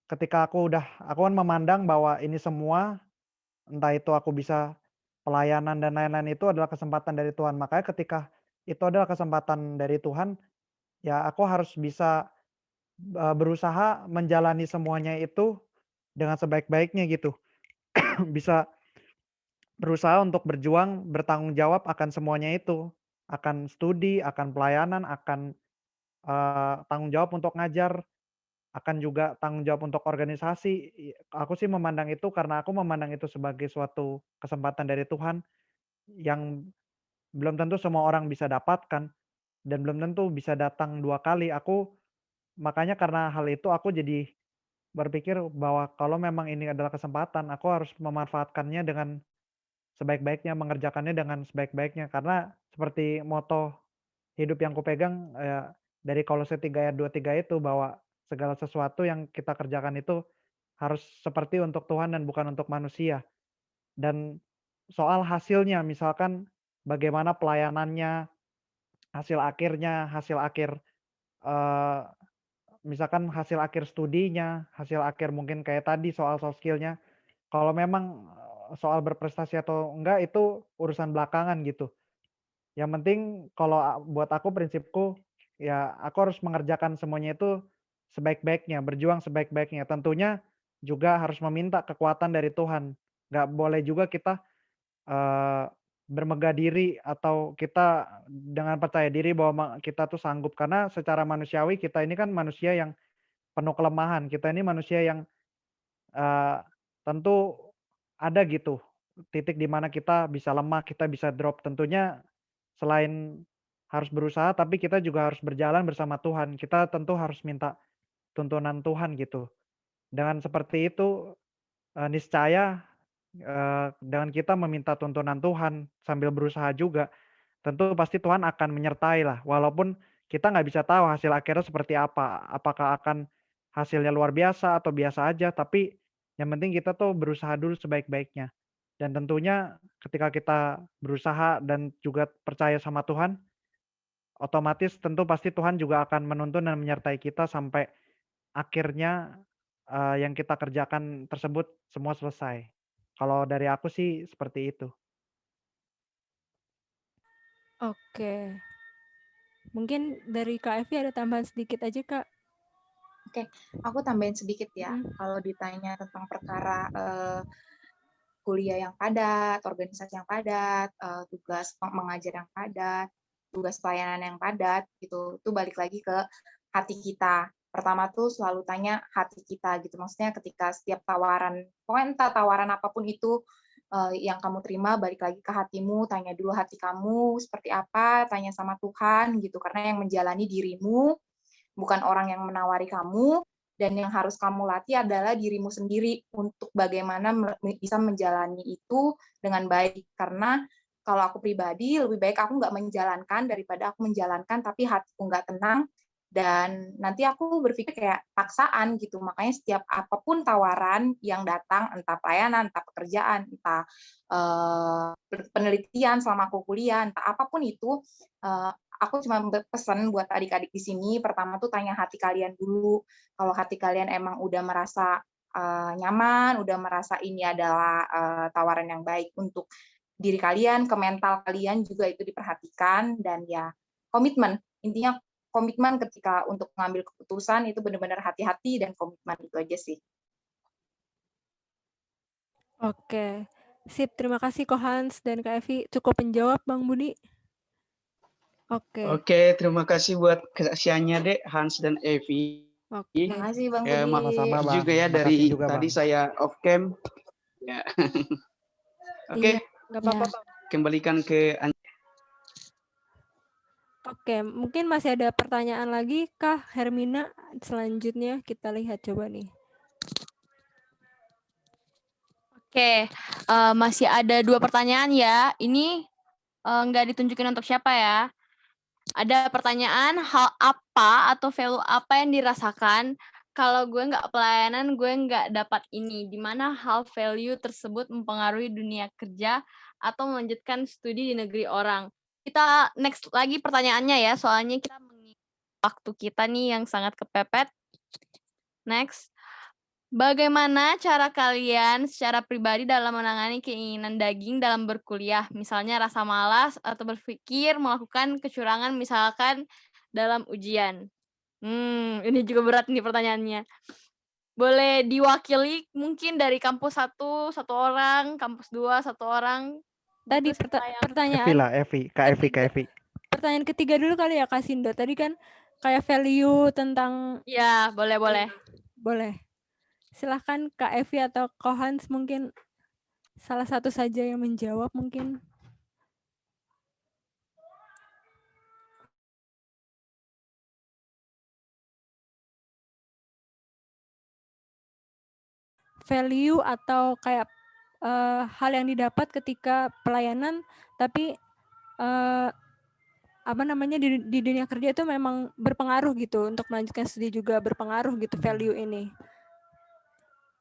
A: ketika aku kan memandang bahwa ini semua, entah itu aku bisa pelayanan dan lain-lain itu adalah kesempatan dari Tuhan. Makanya ketika itu adalah kesempatan dari Tuhan, ya aku harus bisa, berusaha menjalani semuanya itu dengan sebaik-baiknya gitu. Bisa berusaha untuk berjuang, bertanggung jawab akan semuanya itu, akan studi, akan pelayanan, akan, tanggung jawab untuk ngajar, akan juga tanggung jawab untuk organisasi. Aku sih memandang itu karena aku memandang itu sebagai suatu kesempatan dari Tuhan yang belum tentu semua orang bisa dapatkan dan belum tentu bisa datang 2 kali. Makanya karena hal itu aku jadi berpikir bahwa kalau memang ini adalah kesempatan, aku harus memanfaatkannya dengan sebaik-baiknya, mengerjakannya dengan sebaik-baiknya. Karena seperti moto hidup yang kupegang, dari Kolose 3 ayat 23 itu, bahwa segala sesuatu yang kita kerjakan itu harus seperti untuk Tuhan dan bukan untuk manusia. Dan soal hasilnya, misalkan bagaimana pelayanannya, hasil akhirnya, hasil akhir, eee, misalkan hasil akhir studinya, hasil akhir mungkin kayak tadi soal soft skill-nya, kalau memang, soal berprestasi atau enggak itu urusan belakangan gitu. Yang penting kalau buat aku prinsipku, ya aku harus mengerjakan semuanya itu sebaik-baiknya, berjuang sebaik-baiknya. Tentunya juga harus meminta kekuatan dari Tuhan. Nggak boleh juga kita, eee, bermegah diri atau kita dengan percaya diri bahwa kita tuh sanggup. Karena secara manusiawi kita ini kan manusia yang penuh kelemahan. Kita ini manusia yang, eee, tentu ada gitu titik di mana kita bisa lemah, kita bisa drop. Tentunya selain harus berusaha, tapi kita juga harus berjalan bersama Tuhan. Kita tentu harus minta tuntunan Tuhan gitu. Dengan seperti itu, niscaya, dengan kita meminta tuntunan Tuhan sambil berusaha juga, tentu pasti Tuhan akan menyertai lah. Walaupun kita nggak bisa tahu hasil akhirnya seperti apa. Apakah akan hasilnya luar biasa atau biasa aja, tapi yang penting kita tuh berusaha dulu sebaik-baiknya. Dan tentunya ketika kita berusaha dan juga percaya sama Tuhan, otomatis tentu pasti Tuhan juga akan menuntun dan menyertai kita sampai akhirnya, yang kita kerjakan tersebut semua selesai. Kalau dari aku sih seperti itu.
B: Oke. Mungkin dari Kak Evi ada tambahan sedikit aja, Kak.
D: Oke, aku tambahin sedikit ya.
B: Mhm.
D: Kalau ditanya tentang perkara kuliah yang padat, organisasi yang padat, tugas mengajar yang padat, tugas pelayanan yang padat, gitu. Itu balik lagi ke hati kita. Pertama tuh selalu tanya hati kita gitu. Maksudnya ketika setiap tawaran, pokoknya entah tawaran apapun itu yang kamu terima, balik lagi ke hatimu, tanya dulu hati kamu seperti apa, tanya sama Tuhan gitu. Karena yang menjalani dirimu, bukan orang yang menawari kamu, dan yang harus kamu latih adalah dirimu sendiri untuk bagaimana bisa menjalani itu dengan baik. Karena kalau aku pribadi, lebih baik aku nggak menjalankan daripada aku menjalankan tapi hatiku nggak tenang, dan nanti aku berpikir kayak paksaan gitu. Makanya setiap apapun tawaran yang datang, entah pelayanan, entah pekerjaan, entah penelitian selama aku kuliah, entah apapun itu, aku cuma pesan buat adik-adik di sini, pertama tuh tanya hati kalian dulu. Kalau hati kalian emang udah merasa nyaman, udah merasa ini adalah tawaran yang baik untuk diri kalian, ke mental kalian juga itu diperhatikan, dan ya komitmen. Intinya komitmen ketika untuk mengambil keputusan itu benar-benar hati-hati dan komitmen, itu aja sih.
B: Oke. Sip, terima kasih Ko Hans dan Kak Evi. Cukup menjawab, Bang Budi. Oke.
G: Oke, terima kasih buat kesaksiannya Dek, Hans dan Evi.
B: Oke.
D: Terima kasih Bang
G: Ya,
D: Budi.
G: maaf
A: Sama-sama, Bang.
G: juga ya
A: Makasih
G: dari
A: juga,
G: tadi
A: Bang.
G: saya off cam. Ya. Oke,
B: Iya, nggak apa-apa,
D: Ya.
B: Bang.
G: kembalikan ke
B: Oke, mungkin masih ada pertanyaan lagi kah, Hermina? Selanjutnya kita lihat coba nih.
C: Oke, masih ada 2 pertanyaan ya. Ini nggak ditunjukin untuk siapa ya. Ada pertanyaan, hal apa atau value apa yang dirasakan kalau gue nggak pelayanan, gue nggak dapat ini. Di mana hal value tersebut mempengaruhi dunia kerja atau melanjutkan studi di negeri orang. Kita next lagi pertanyaannya ya, soalnya kita waktu kita nih yang sangat kepepet. Next. Bagaimana cara kalian secara pribadi dalam menangani keinginan daging dalam berkuliah? Misalnya rasa malas atau berpikir melakukan kecurangan misalkan dalam ujian. Ini juga berat nih pertanyaannya. Boleh diwakili mungkin dari kampus 1 orang, kampus 2 1 orang.
B: Tadi
C: Gitu siapa yang
A: Evi
B: pertanyaan
A: lah, Kak Evi.
B: pertanyaan ketiga dulu kali ya, Kak Sindo. Tadi kan kayak value tentang
C: Ya, boleh.
B: boleh. Silahkan Kak Evi atau Ko Hans mungkin salah satu saja yang menjawab mungkin. Value atau kayak hal yang didapat ketika pelayanan, tapi apa namanya di dunia kerja itu memang berpengaruh gitu untuk melanjutkan studi juga berpengaruh gitu value ini.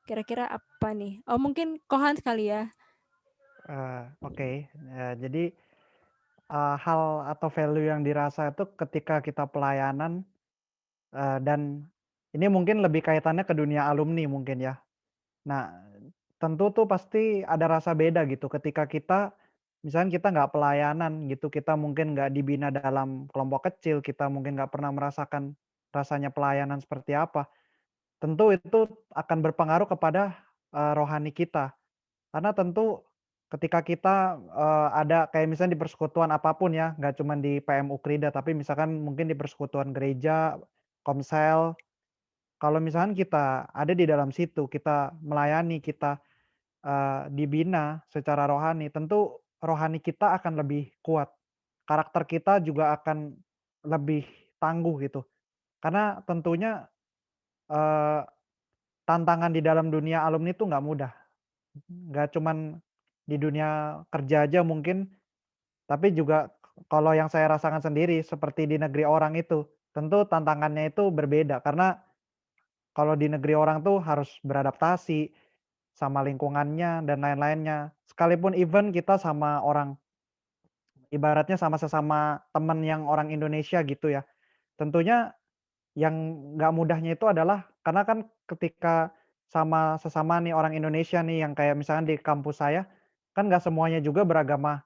B: Kira-kira apa nih? Oh mungkin Ko Hans kali ya.
A: Oke. Jadi, hal atau value yang dirasa itu ketika kita pelayanan, dan ini mungkin lebih kaitannya ke dunia alumni mungkin ya. Nah, tentu tuh pasti ada rasa beda gitu ketika kita misalnya kita nggak pelayanan gitu, kita mungkin nggak dibina dalam kelompok kecil, kita mungkin nggak pernah merasakan rasanya pelayanan seperti apa. Tentu itu akan berpengaruh kepada, rohani kita. Karena tentu ketika kita, ada kayak misalnya di persekutuan apapun ya, nggak cuma di PMU Krida, tapi misalkan mungkin di persekutuan gereja, komsel, kalau misalkan kita ada di dalam situ, kita melayani, kita, dibina secara rohani, tentu rohani kita akan lebih kuat. Karakter kita juga akan lebih tangguh gitu. Karena tentunya, eee, tantangan di dalam dunia alumni itu nggak mudah. Nggak cuman di dunia kerja aja mungkin, tapi juga kalau yang saya rasakan sendiri seperti di negeri orang itu, tentu tantangannya itu berbeda. Karena kalau di negeri orang tuh harus beradaptasi sama lingkungannya dan lain-lainnya. Sekalipun even kita sama orang ibaratnya sama sesama teman yang orang Indonesia gitu ya. Tentunya yang nggak mudahnya itu adalah karena kan ketika sama sesama nih orang Indonesia nih yang kayak misalnya di kampus saya, kan nggak semuanya juga beragama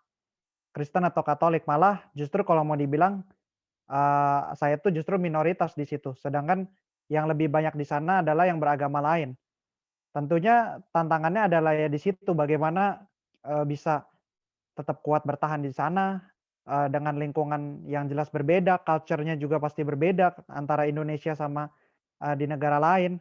A: Kristen atau Katolik, malah justru kalau mau dibilang, saya tuh justru minoritas di situ, sedangkan yang lebih banyak di sana adalah yang beragama lain. Tentunya tantangannya adalah ya di situ bagaimana, bisa tetap kuat bertahan di sana, dengan lingkungan yang jelas berbeda, culture-nya juga pasti berbeda antara Indonesia sama, di negara lain.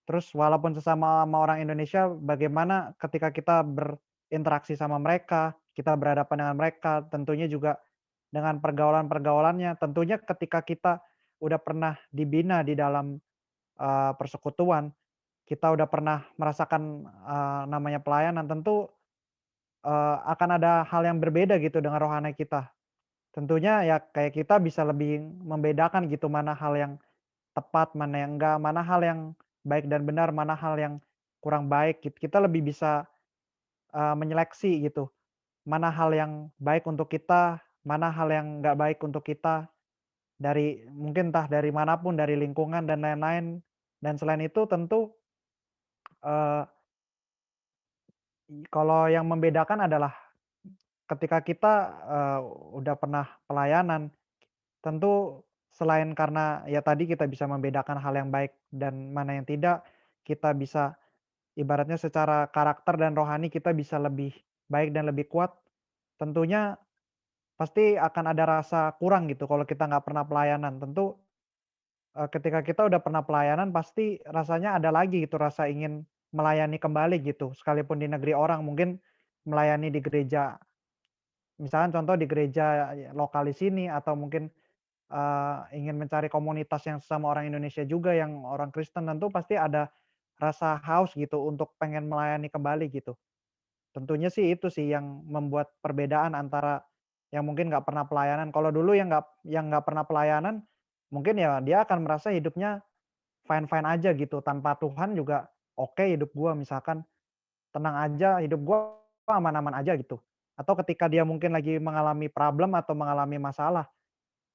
A: Terus walaupun sesama sama orang Indonesia, bagaimana ketika kita berinteraksi sama mereka, kita berhadapan dengan mereka, tentunya juga dengan pergaulan-pergaulannya. Tentunya ketika kita udah pernah dibina di dalam, persekutuan, kita udah pernah merasakan, namanya pelayanan, tentu, akan ada hal yang berbeda gitu dengan rohani kita. Tentunya ya kayak kita bisa lebih membedakan gitu mana hal yang tepat, mana yang enggak, mana hal yang baik dan benar, mana hal yang kurang baik gitu. Kita lebih bisa, menyeleksi gitu, mana hal yang baik untuk kita, mana hal yang nggak baik untuk kita, dari mungkin entah dari manapun, dari lingkungan dan lain-lain. Dan selain itu tentu, eee, kalau yang membedakan adalah ketika kita, udah pernah pelayanan, tentu selain karena ya tadi kita bisa membedakan hal yang baik dan mana yang tidak, kita bisa ibaratnya secara karakter dan rohani kita bisa lebih baik dan lebih kuat, tentunya pasti akan ada rasa kurang gitu kalau kita nggak pernah pelayanan. Tentu, ketika kita udah pernah pelayanan pasti rasanya ada lagi gitu rasa ingin melayani kembali gitu, sekalipun di negeri orang mungkin melayani di gereja, misalkan contoh di gereja lokal di sini atau mungkin, ingin mencari komunitas yang sesama orang Indonesia juga yang orang Kristen, tentu pasti ada rasa haus gitu untuk pengen melayani kembali gitu. Tentunya sih itu sih yang membuat perbedaan antara yang mungkin nggak pernah pelayanan. Kalau dulu yang nggak pernah pelayanan, mungkin ya dia akan merasa hidupnya fine-fine aja gitu, tanpa Tuhan juga oke hidup gua, misalkan tenang aja, hidup gua aman-aman aja gitu. Atau ketika dia mungkin lagi mengalami problem atau mengalami masalah,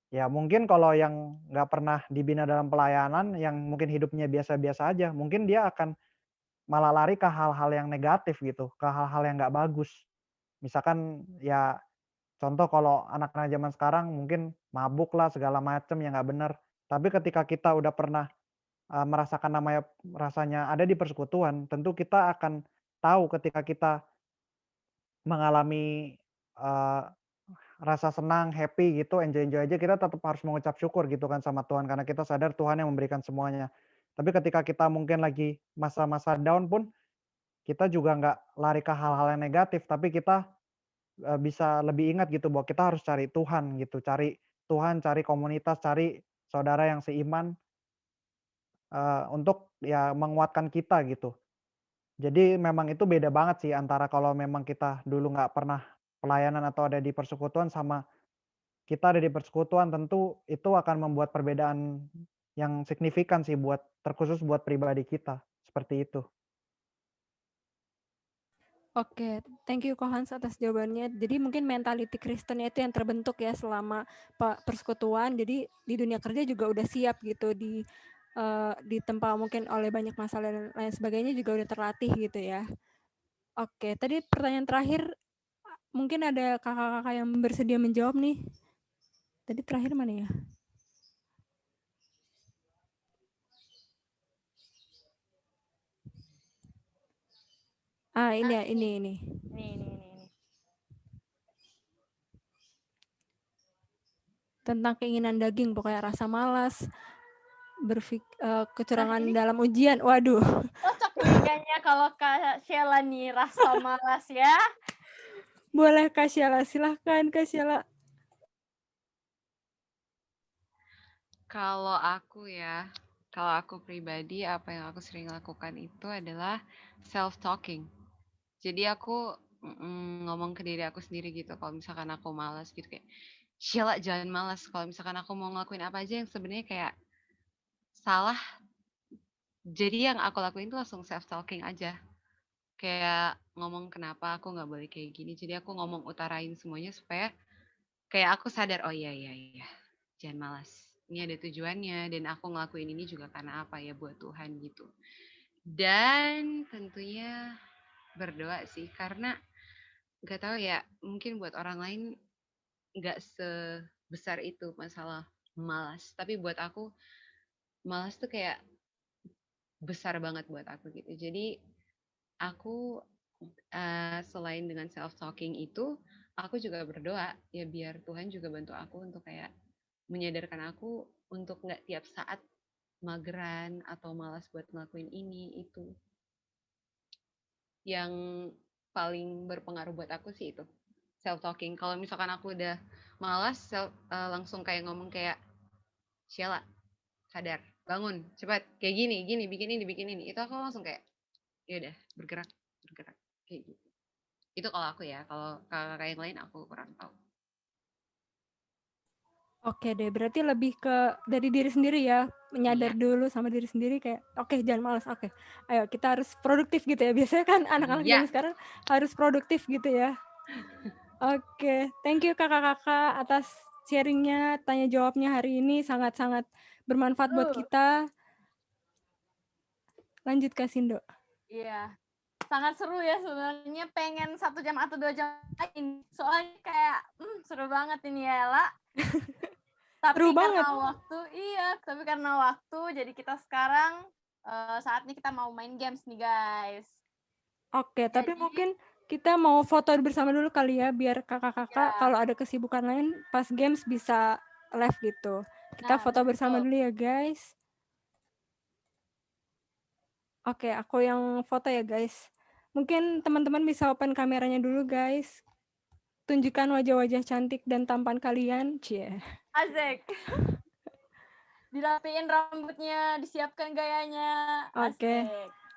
A: ya mungkin kalau yang nggak pernah dibina dalam pelayanan, yang mungkin hidupnya biasa-biasa aja, mungkin dia akan malah lari ke hal-hal yang negatif gitu, ke hal-hal yang nggak bagus. Misalkan ya contoh kalau anak-anak zaman sekarang mungkin mabuk lah segala macem yang nggak bener. Tapi ketika kita udah pernah, merasakan namanya rasanya ada di persekutuan, tentu kita akan tahu ketika kita mengalami, eee, rasa senang, happy gitu, enjoy-enjoy aja, kita tetap harus mengucap syukur gitu kan sama Tuhan, karena kita sadar Tuhan yang memberikan semuanya. Tapi ketika kita mungkin lagi masa-masa down pun, kita juga nggak lari ke hal-hal yang negatif, tapi kita, bisa lebih ingat gitu bahwa kita harus cari Tuhan gitu, cari Tuhan, cari komunitas, cari saudara yang seiman, untuk ya menguatkan kita gitu. Jadi memang itu beda banget sih antara kalau memang kita dulu nggak pernah pelayanan atau ada di persekutuan sama kita ada di persekutuan, tentu itu akan membuat perbedaan yang signifikan sih buat terkhusus buat pribadi kita, seperti itu.
B: Oke, thank you Ko Hans atas jawabannya. Jadi mungkin mentality Kristennya itu yang terbentuk ya selama persekutuan. Jadi di dunia kerja juga udah siap gitu ditempa mungkin oleh banyak masalah dan lain sebagainya juga udah terlatih gitu ya. Oke, tadi pertanyaan terakhir mungkin ada kakak-kakak yang bersedia menjawab nih. Tadi terakhir mana ya? Ini ya, ini.
C: Ini.
B: Tentang keinginan daging, pokoknya rasa malas, kecurangan dalam ujian. Waduh.
C: Cocok nih kayaknya kalau Kak Sheila nih rasa malas ya.
B: Boleh Kak Sheila, silahkan Kak Sheila.
F: Kalau aku pribadi, apa yang aku sering lakukan itu adalah self-talking. Jadi aku ngomong ke diri aku sendiri gitu, kalau misalkan aku malas gitu kayak, Sheila jangan malas, kalau misalkan aku mau ngelakuin apa aja yang sebenarnya kayak salah, jadi yang aku lakuin itu langsung self-talking aja. Kayak ngomong kenapa aku nggak boleh kayak gini, jadi aku ngomong utarain semuanya supaya kayak aku sadar, oh iya, jangan malas. Ini ada tujuannya dan aku ngelakuin ini juga karena apa ya, buat Tuhan gitu. Dan tentunya berdoa sih, karena nggak tahu ya, mungkin buat orang lain nggak sebesar itu masalah malas. Tapi buat aku, malas tuh kayak besar banget buat aku gitu. Jadi aku selain dengan self-talking itu, aku juga berdoa ya biar Tuhan juga bantu aku untuk kayak menyadarkan aku untuk nggak tiap saat mageran atau malas buat ngelakuin ini itu. Yang paling berpengaruh buat aku sih itu self-talking. Kalau misalkan aku udah malas, langsung kayak ngomong kayak, Sheila, sadar, bangun, cepat, kayak gini, bikin ini. Itu aku langsung kayak, ya udah, bergerak, kayak gitu. Itu kalau aku ya, kalau kakak yang lain aku kurang tahu.
B: Oke deh, berarti lebih ke dari diri sendiri ya, menyadar dulu sama diri sendiri kayak, oke jangan malas, oke. Ayo kita harus produktif gitu ya, biasanya kan anak-anak zaman sekarang harus produktif gitu ya. Oke, thank you kakak-kakak atas sharingnya, tanya jawabnya hari ini sangat-sangat bermanfaat buat kita. Lanjut Kak Sindo.
C: Iya, sangat seru ya sebenarnya, pengen 1 jam atau 2 jam lain. Soalnya kayak seru banget ini ya, La. Tapi karena waktu, jadi kita sekarang saatnya kita mau main games nih guys.
B: Oke, tapi mungkin kita mau foto bersama dulu kali ya, biar kakak-kakak kalau ada kesibukan lain pas games bisa live gitu. Kita foto bersama dulu ya guys. Oke, aku yang foto ya guys. Mungkin teman-teman bisa open kameranya dulu guys. Tunjukkan wajah-wajah cantik dan tampan kalian. Cie.
C: Asik. Dirapiin rambutnya, disiapkan gayanya. Asik.
B: Oke.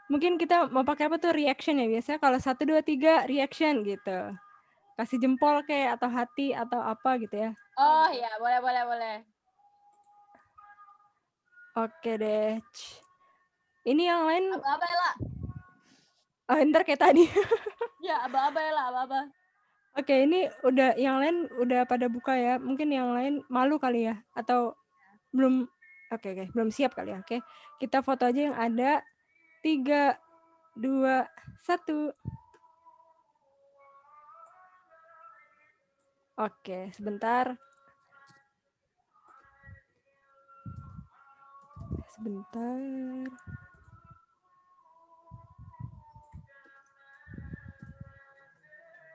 B: Mungkin kita mau pakai apa tuh, reaction ya biasanya. Kalau 1, 2, 3 reaction gitu. Kasih jempol kayak atau hati atau apa gitu ya.
C: Oh iya, boleh.
B: Oke deh. Ini yang lain.
C: Aba-aba ya, La.
B: Oh, ntar kayak tadi.
C: Ya, aba-aba ya, La, aba-aba.
B: Oke, ini udah, yang lain udah pada buka ya. Mungkin yang lain malu kali ya, atau belum. Oke, belum siap kali ya. Oke, kita foto aja yang ada. 3, 2, 1. Oke, sebentar.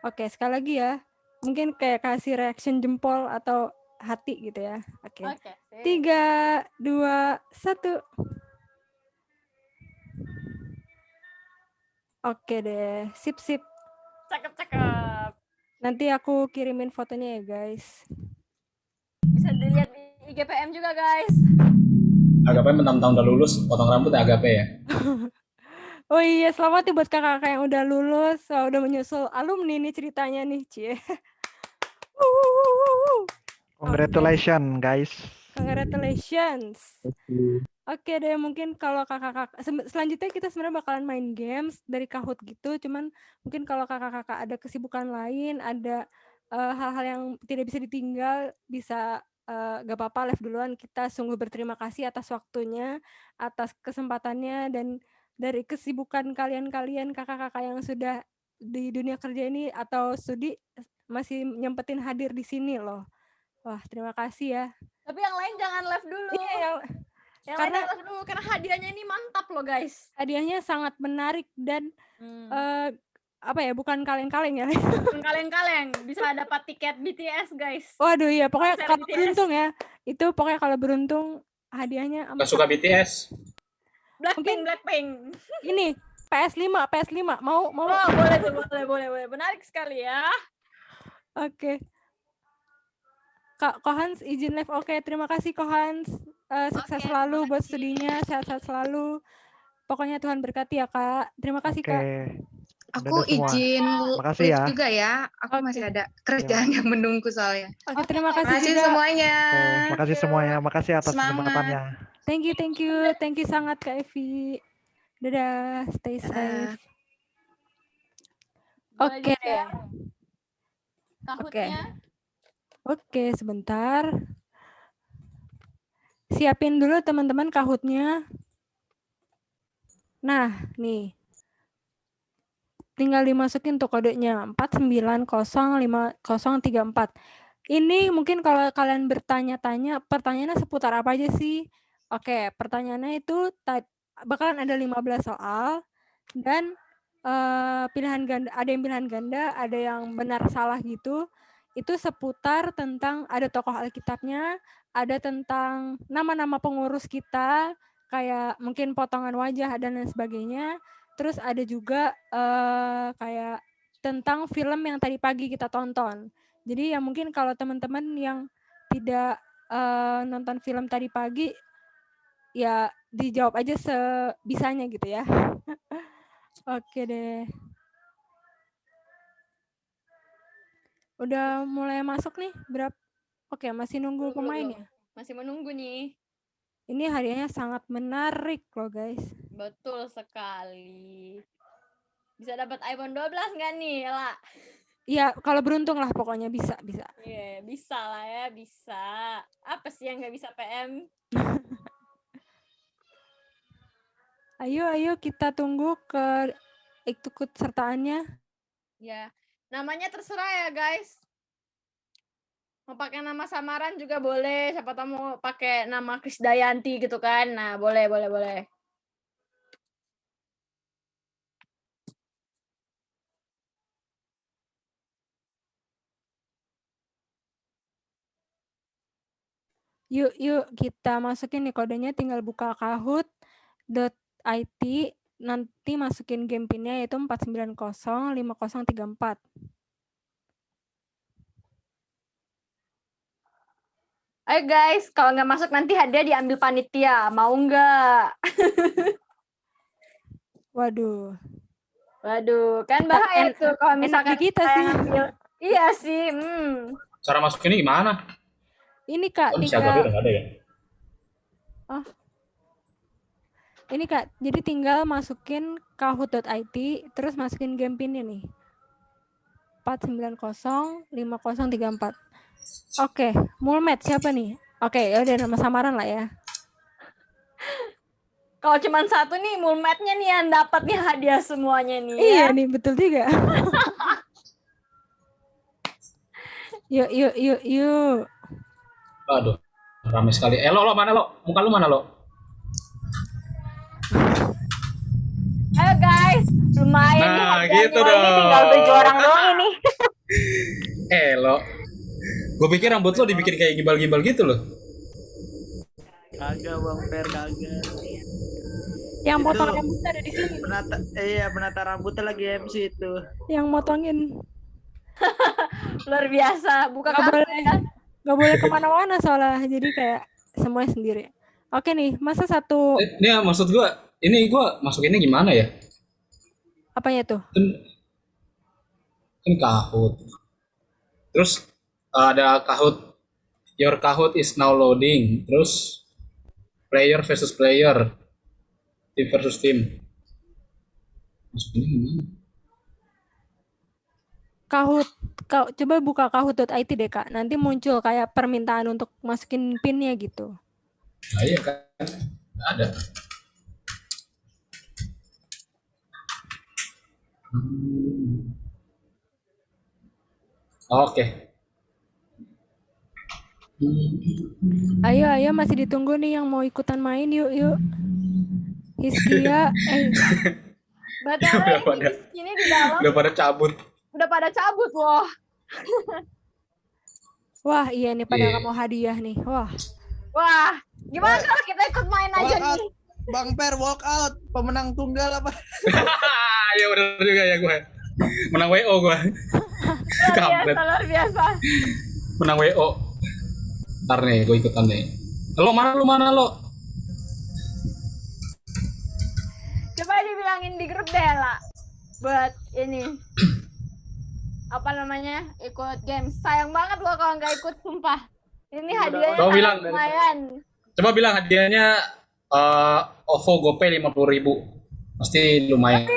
B: Oke, sekali lagi ya. Mungkin kayak kasih reaction jempol atau hati gitu ya. Oke. 3, 2, 1. Oke deh, sip.
C: Cakep.
B: Nanti aku kirimin fotonya ya guys.
C: Bisa dilihat di IGPM juga guys.
H: Agape mentang-mentang udah lulus, potong rambut Agape ya.
B: Oh iya, selamat ya buat kakak-kakak yang udah lulus, udah menyusul alumni nih ceritanya nih, Cie.
A: Congratulations guys.
B: Congratulations. Oke deh, mungkin kalau kakak-kakak selanjutnya kita sebenarnya bakalan main games dari Kahoot gitu, cuman mungkin kalau kakak-kakak ada kesibukan lain, ada hal-hal yang tidak bisa ditinggal, bisa gak apa-apa live duluan. Kita sungguh berterima kasih atas waktunya, atas kesempatannya, dan dari kesibukan kalian-kalian kakak-kakak yang sudah di dunia kerja ini atau studi masih nyempetin hadir di sini loh. Wah, terima kasih ya.
C: Tapi yang lain jangan live dulu.
B: Iya,
C: Yang lain
B: karena
C: jangan live dulu karena hadiahnya ini mantap loh guys.
B: hadiahnya sangat menarik dan apa ya, bukan kaleng-kaleng ya.
C: Bukan kaleng-kaleng, bisa dapat tiket BTS guys.
B: Waduh iya, pokoknya
C: Konser
B: kalau
C: BTS.
B: beruntung ya, itu pokoknya kalau beruntung hadiahnya
H: Gak suka BTS.
C: Blackpink.
B: ini PS5 mau
C: Oh, boleh tuh, boleh. Menarik sekali ya.
B: Oke. Kak Kohans izin live. Oke, terima kasih Kohans. Sukses
C: Oke,
B: selalu
C: terima
B: buat
C: kasih.
B: studinya, sehat-sehat selalu. Pokoknya Tuhan berkati ya Kak. Terima kasih
A: Oke.
B: Kak.
I: Aku
A: Dadah semua.
I: izin
A: Makasih
I: live
A: ya.
I: juga ya. Aku masih
B: Oke.
I: ada kerjaan yang menunggu soalnya.
B: Oke, terima
I: Terima
B: kasih
I: kasih
B: juga.
I: semuanya.
A: Oke, makasih semuanya. Makasih atas
I: Semangat.
A: kesempatannya.
B: Thank you. Thank you sangat Kak Evi. Dadah, stay safe.
C: Boleh
B: Oke
C: juga
B: deh.
C: Kahutnya.
B: Oke, sebentar. Siapin dulu teman-teman kahutnya. Nah, nih. Tinggal dimasukin tuh kodenya 4905034. Ini mungkin kalau kalian bertanya-tanya, pertanyaannya seputar apa aja sih? Oke, pertanyaannya itu bakalan ada 15 soal dan pilihan ganda, ada yang pilihan ganda, ada yang benar salah gitu. Itu seputar tentang ada tokoh Alkitabnya, ada tentang nama-nama pengurus kita, kayak mungkin potongan wajah dan lain sebagainya. Terus ada juga kayak tentang film yang tadi pagi kita tonton. Jadi ya mungkin kalau teman-teman yang tidak nonton film tadi pagi, ya dijawab aja sebisanya gitu ya. Oke deh. Udah mulai masuk nih berapa? Oke, masih nunggu pemain ya.
C: Masih menunggu nih.
B: Ini hadiahnya sangat menarik loh guys.
C: Betul sekali. Bisa dapat iPhone 12 nggak nih, Ella?
B: Iya, kalau beruntung lah pokoknya bisa.
C: Iya, bisa lah ya, bisa. Apa sih yang nggak bisa PM?
B: Ayo kita tunggu ke ikut sertaannya.
C: Ya, namanya terserah ya guys. Mau pakai nama samaran juga boleh. Siapa tahu mau pakai nama Krisdayanti gitu kan. Nah, boleh.
B: Yuk kita masukin nih kodenya, tinggal buka kahoot.it, nanti masukin game pinnya yaitu 4905034.
C: Ayo guys, kalau nggak masuk nanti hadiah diambil panitia. Mau nggak?
B: Waduh,
C: Kan bahaya tuh kalau
B: enak
C: misalkan
B: di kita sih.
C: ngambil. Iya sih,
H: Cara masuk ini gimana?
B: Ini Kak,
H: Oh, siaga udah nggak ada ya?
B: Ini Kak, jadi tinggal masukin kahoot.it, terus masukin game pinnya nih. 4905034. Oke, Mulmet siapa nih? Oke, ya udah nama samaran lah ya.
C: Kalau cuma satu nih, Mulmetnya nih yang dapat nih hadiah semuanya nih.
B: Iya
C: ya.
B: nih, betul juga. Yuk.
H: Aduh, ramai sekali. Lo mana lo? Muka lu mana lo?
C: Ayo guys, lumayan nih
H: Nah,
C: hadiahnya.
H: gitu
C: Ini tinggal
H: dong.
C: 7 orang doang ini.
H: Lo. Gue pikir rambut lo dibikin kayak gimbal-gimbal gitu loh.
J: Kagak Bang Fer, kagak.
B: Yang
J: Itu
B: potong rambut ada di sini.
J: penata rambutnya lagi MC itu.
B: Yang motongin.
C: Luar biasa, buka
B: Gak
C: kartu
B: boleh,
C: ya.
B: gak boleh kemana-mana soalnya. Jadi kayak semuanya sendiri. Oke nih, masa satu.
H: Ini ya, maksud gue, ini gue masukinnya gimana ya?
B: Apanya tuh?
H: Kan Kahoot. Terus ada Kahoot. Your Kahoot is now loading. Terus player versus player. Team versus team. Masukinnya gimana?
B: Coba buka kahoot.it deh Kak. Nanti muncul kayak permintaan untuk masukin PIN-nya gitu.
H: Nah, iya kan, ada. Oke.
B: Ayo masih ditunggu nih yang mau ikutan main, yuk. Hiskia,
C: BTW ini di dalam
H: Udah pada cabut.
C: loh.
B: Wah, iya nih pada
H: Iya.
B: nggak mau hadiah nih.
C: Wah, gimana kalau kita ikut main aja
J: Walk out.
C: nih?
J: Bang Per walk out, pemenang tunggal apa?
H: Ya benar juga ya gue. Menang WO gue. Kampret.
C: Luar biasa.
H: Menang WO. Ntar nih, gue ikutan nih. Lo mana lo?
C: Coba dibilangin di grup deh lah. Buat ini. Apa namanya? Ikut games. Sayang banget loh kalau nggak ikut, sumpah. Ini hadiahnya
H: Coba
C: sangat
H: bilang.
C: lumayan.
H: Coba bilang hadiahnya OVO GoPay 50.000. Pasti lumayan.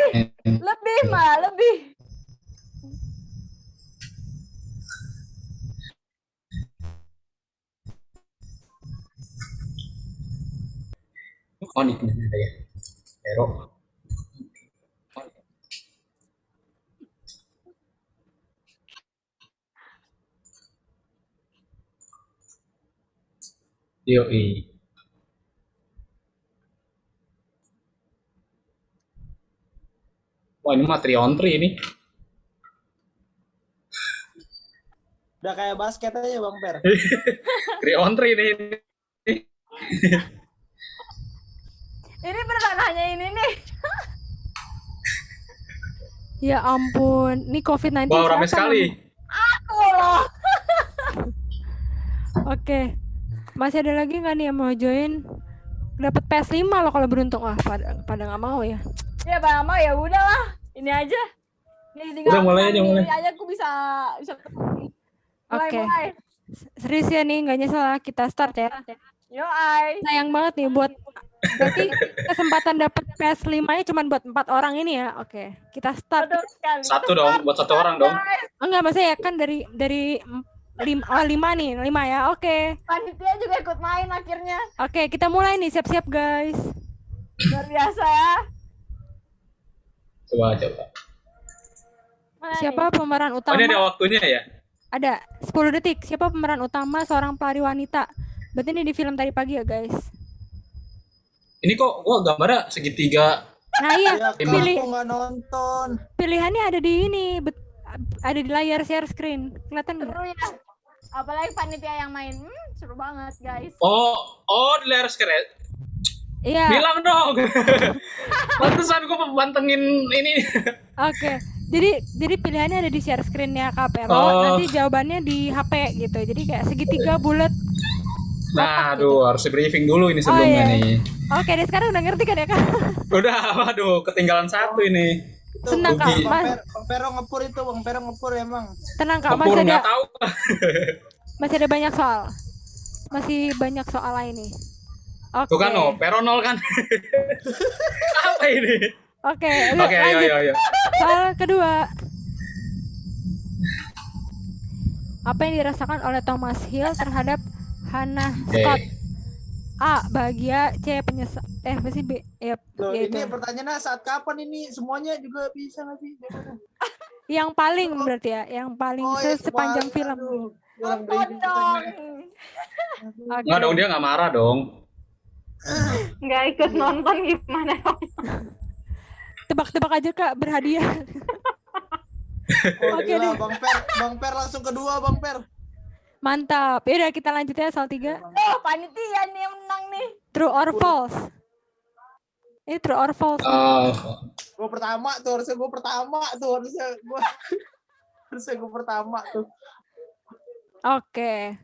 C: Lebih malah, lebih.
H: Oh nih, ada ya. Hero. Yoi. Wah ini mah 3 on 3 ini.
J: Udah kayak basket aja Bang Per.
H: 3 on 3 ini.
C: Ini beneran hanya ini nih.
B: Ya ampun, nih COVID-19
H: Wow, ramai
B: siapa
H: sekali.
C: Aku loh.
B: Oke. Masih ada lagi nggak nih yang mau join? Dapat PS5 loh kalau beruntung. Wah, pada nggak mau ya.
C: Ya Bang mau ya udahlah. Ini aja. Nih tinggal
H: Udah, mulai aja,
C: menang
H: mulai.
C: diri aja aku bisa
B: Oke.
C: mulai.
B: Serius ya nih, nggak nyesel lah. Kita start ya.
C: Yo ay.
B: Sayang banget nih buat berarti kesempatan dapat PS5-nya cuma buat 4 orang ini ya. Oke, kita start.
C: Betul sekali.
H: Satu dong, buat 1 orang dong.
B: Enggak, maksudnya ya kan dari 5 nih, 5 ya. Oke.
C: Panitia juga ikut main akhirnya.
B: Oke, kita mulai nih, siap-siap guys.
C: Luar biasa ya.
H: Coba.
C: Mana
B: Siapa
C: nih?
B: pemeran
H: Oh
B: utama?
H: ini ada waktunya ya?
B: Ada 10 detik. Siapa pemeran utama seorang pelari wanita? Berarti ini di film tadi pagi ya guys.
H: Ini kok gua gambarnya segitiga.
B: Nah iya,
J: Ya,
B: pilih
J: aku nggak nonton.
B: pilihannya ada di ini, ada di layar share screen. Kelihatan nggak?
C: Seru ya. Apalagi panitia yang main. Seru banget guys.
H: Oh di layar screen.
B: Iya.
H: Bilang dong. Pantesan gua pantengin ini.
B: Oke. Jadi pilihannya ada di share screen-nya Kak Pero.
H: Oh.
B: Nanti jawabannya di HP gitu. Jadi kayak segitiga bulat.
H: Nah, aduh, harus di briefing dulu ini sebelumnya
B: iya.
H: nih.
B: Oke, deh sekarang udah ngerti kan ya Kak?
H: Udah, waduh, ketinggalan 1 ini.
J: Itu
B: Senang, Kak.
H: Rugi.
J: Bang Pero ngepur itu, Bang Pero ngepur emang.
B: Tenang Kak,
H: Kepur
B: masih
H: nggak
B: ada
H: tahu.
B: masih ada banyak soal. Masih banyak soal lain nih. Oke.
H: Tuh kan, peronol kan. Apa ini?
B: Oke,
H: Oke,
B: lanjut.
H: ayo.
B: Soal kedua. Apa yang dirasakan oleh Thomas Hill terhadap Hannah Scott? A. Bahagia. C. Penyesal. Apa sih B? Ya,
J: Loh,
B: ya
J: ini
B: itu.
J: pertanyaannya saat kapan ini? Semuanya juga bisa nggak sih?
B: Yang paling berarti ya, yang paling sepanjang
J: semuanya.
B: film.
J: Aduh, kurang
C: Nonton
J: briefing
C: dong.
J: pertanyaan.
B: Oke.
H: Nggak dong, dia nggak marah dong.
C: Nggak ikut nonton gimana dong?
B: Tebak-tebak aja Kak, berhadiah.
J: Oh,
B: Oke
J: gila,
B: deh.
J: Bang Per langsung kedua, Bang Per.
B: Mantap. Yaudah kita lanjut ya soal 3.
C: Oh, panitia nih yang menang nih.
B: True or false? Ini true or false?
J: Gue pertama tuh, harusnya gue pertama tuh, harusnya gue pertama tuh.
B: Oke.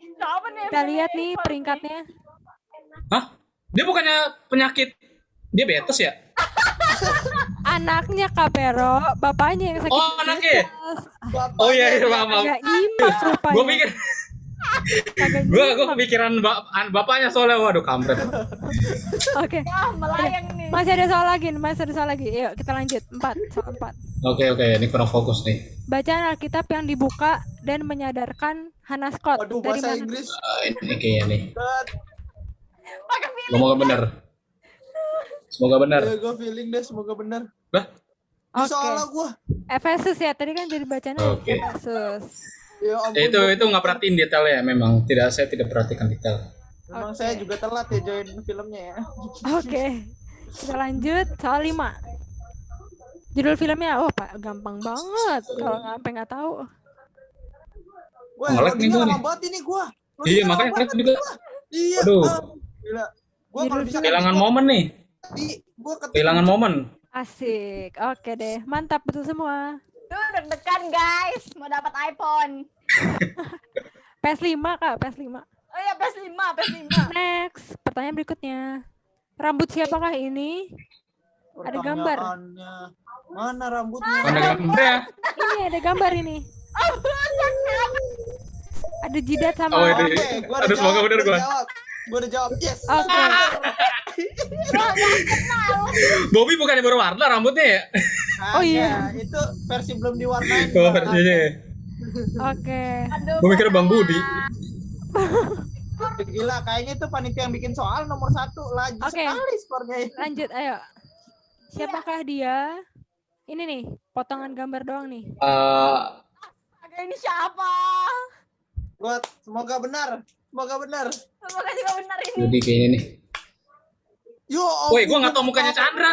C: Siapa nih?
B: Kita lihat nih peringkatnya.
H: Hah? Dia bukannya penyakit diabetes ya?
B: Anaknya Kak Pero, bapaknya yang sakit.
H: Oh, anaknya.
J: Bapak
H: Oh iya, maaf.
B: Agak nyimak rupanya.
H: Gue pikir,
B: Kagak
H: gue
B: nyimak.
H: kepikiran bapaknya soalnya, waduh kampret.
B: Oke.
C: Wah, melayang nih.
B: Masih ada soal lagi. Yuk kita lanjut. 4, soal 4.
H: Oke, ini kurang fokus nih.
B: Bacaan Alkitab yang dibuka dan menyadarkan Hannah Scott.
J: Aduh,
B: Dari
J: bahasa
B: mana?
J: Inggris.
H: Ini kayaknya nih.
J: God.
H: Semoga benar. Semoga benar.
J: Ya, gue feeling deh, semoga benar.
H: Lah?
J: Ini
B: Oke.
J: soalnya gue.
B: Efesus ya, tadi kan jadi bacanya
H: Oke.
B: Efesus.
J: Ya ampun,
H: Itu nggak perhatiin detailnya memang. Saya tidak perhatikan detail.
J: Memang
B: Oke.
J: saya juga telat ya join filmnya ya.
B: Oke. Kita lanjut soal 5. Judul filmnya, Pak, gampang banget kalau nggak tahu.
J: Wah,
H: Nge-lag nih
J: loadingnya
H: gua
J: lama
H: nih.
J: banget ini gua.
H: Iya,
J: Loadingnya lama
H: makanya
J: banget
H: kalian juga.
J: Iya.
H: Aduh.
J: Gila. Gua kalau bisa
H: Kehilangan momen nih.
J: gua ketik
H: Kehilangan momen.
B: Asik. Oke deh, mantap betul semua.
C: Tuh deg-degan guys, mau dapat iPhone.
B: PS5 Kak, PS5.
C: Oh iya, PS5.
B: Next, pertanyaan berikutnya. Rambut siapakah ini? Ada gambar.
J: pertanyaannya. Mana rambutnya?
H: Mana gambar ya?
B: Ini ada gambar ini. Ada jidat sama.
H: Oh, ini.
J: Oke, gua
H: Aduh, semoga benar gua.
J: Gua udah jawab. Yes.
B: Oke.
H: Bobby bukannya berwarna rambutnya ya?
B: Oh, iya.
J: Itu versi belum diwarnain.
H: Oh,
J: Bang.
H: versinya.
B: Oke.
H: Gue mikir Bang Budi.
J: Gila, kayaknya itu panitia yang bikin soal nomor 1. Laju
B: Oke.
J: sekali skornya.
B: Lanjut, ayo. Siapakah dia? Ini nih, potongan gambar doang nih.
C: Agak ini siapa?
J: Gua semoga benar. Semoga benar.
C: Semoga juga benar ini.
H: Budi kayaknya nih.
J: Yo,
H: Woi, gue nggak tahu mukanya Chandra.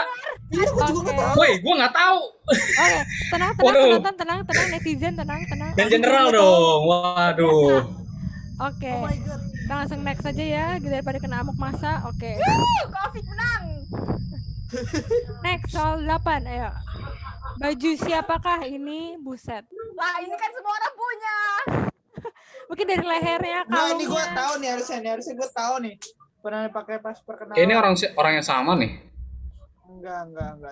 J: Iya, gua juga
B: Oke.
J: nggak tahu.
H: Woi, gue nggak tahu.
B: Oke, tenang,
H: Waduh.
B: tenang, netizen, tenang.
H: Dan general dong. Waduh.
B: Oke,
J: Oh my god.
B: kita langsung next aja ya, daripada kena amuk masa. Oke,
C: Covid menang.
B: next soal 8, ayo. Baju siapakah ini? Buset.
C: Lah ini kan semua orang punya.
B: Mungkin dari lehernya,
J: Nah, ini gua
B: kalungnya.
J: tahu nih harusnya gua tahu nih. Pernah dipakai pas perkenalan.
H: Kayaknya orang yang sama nih.
J: Enggak.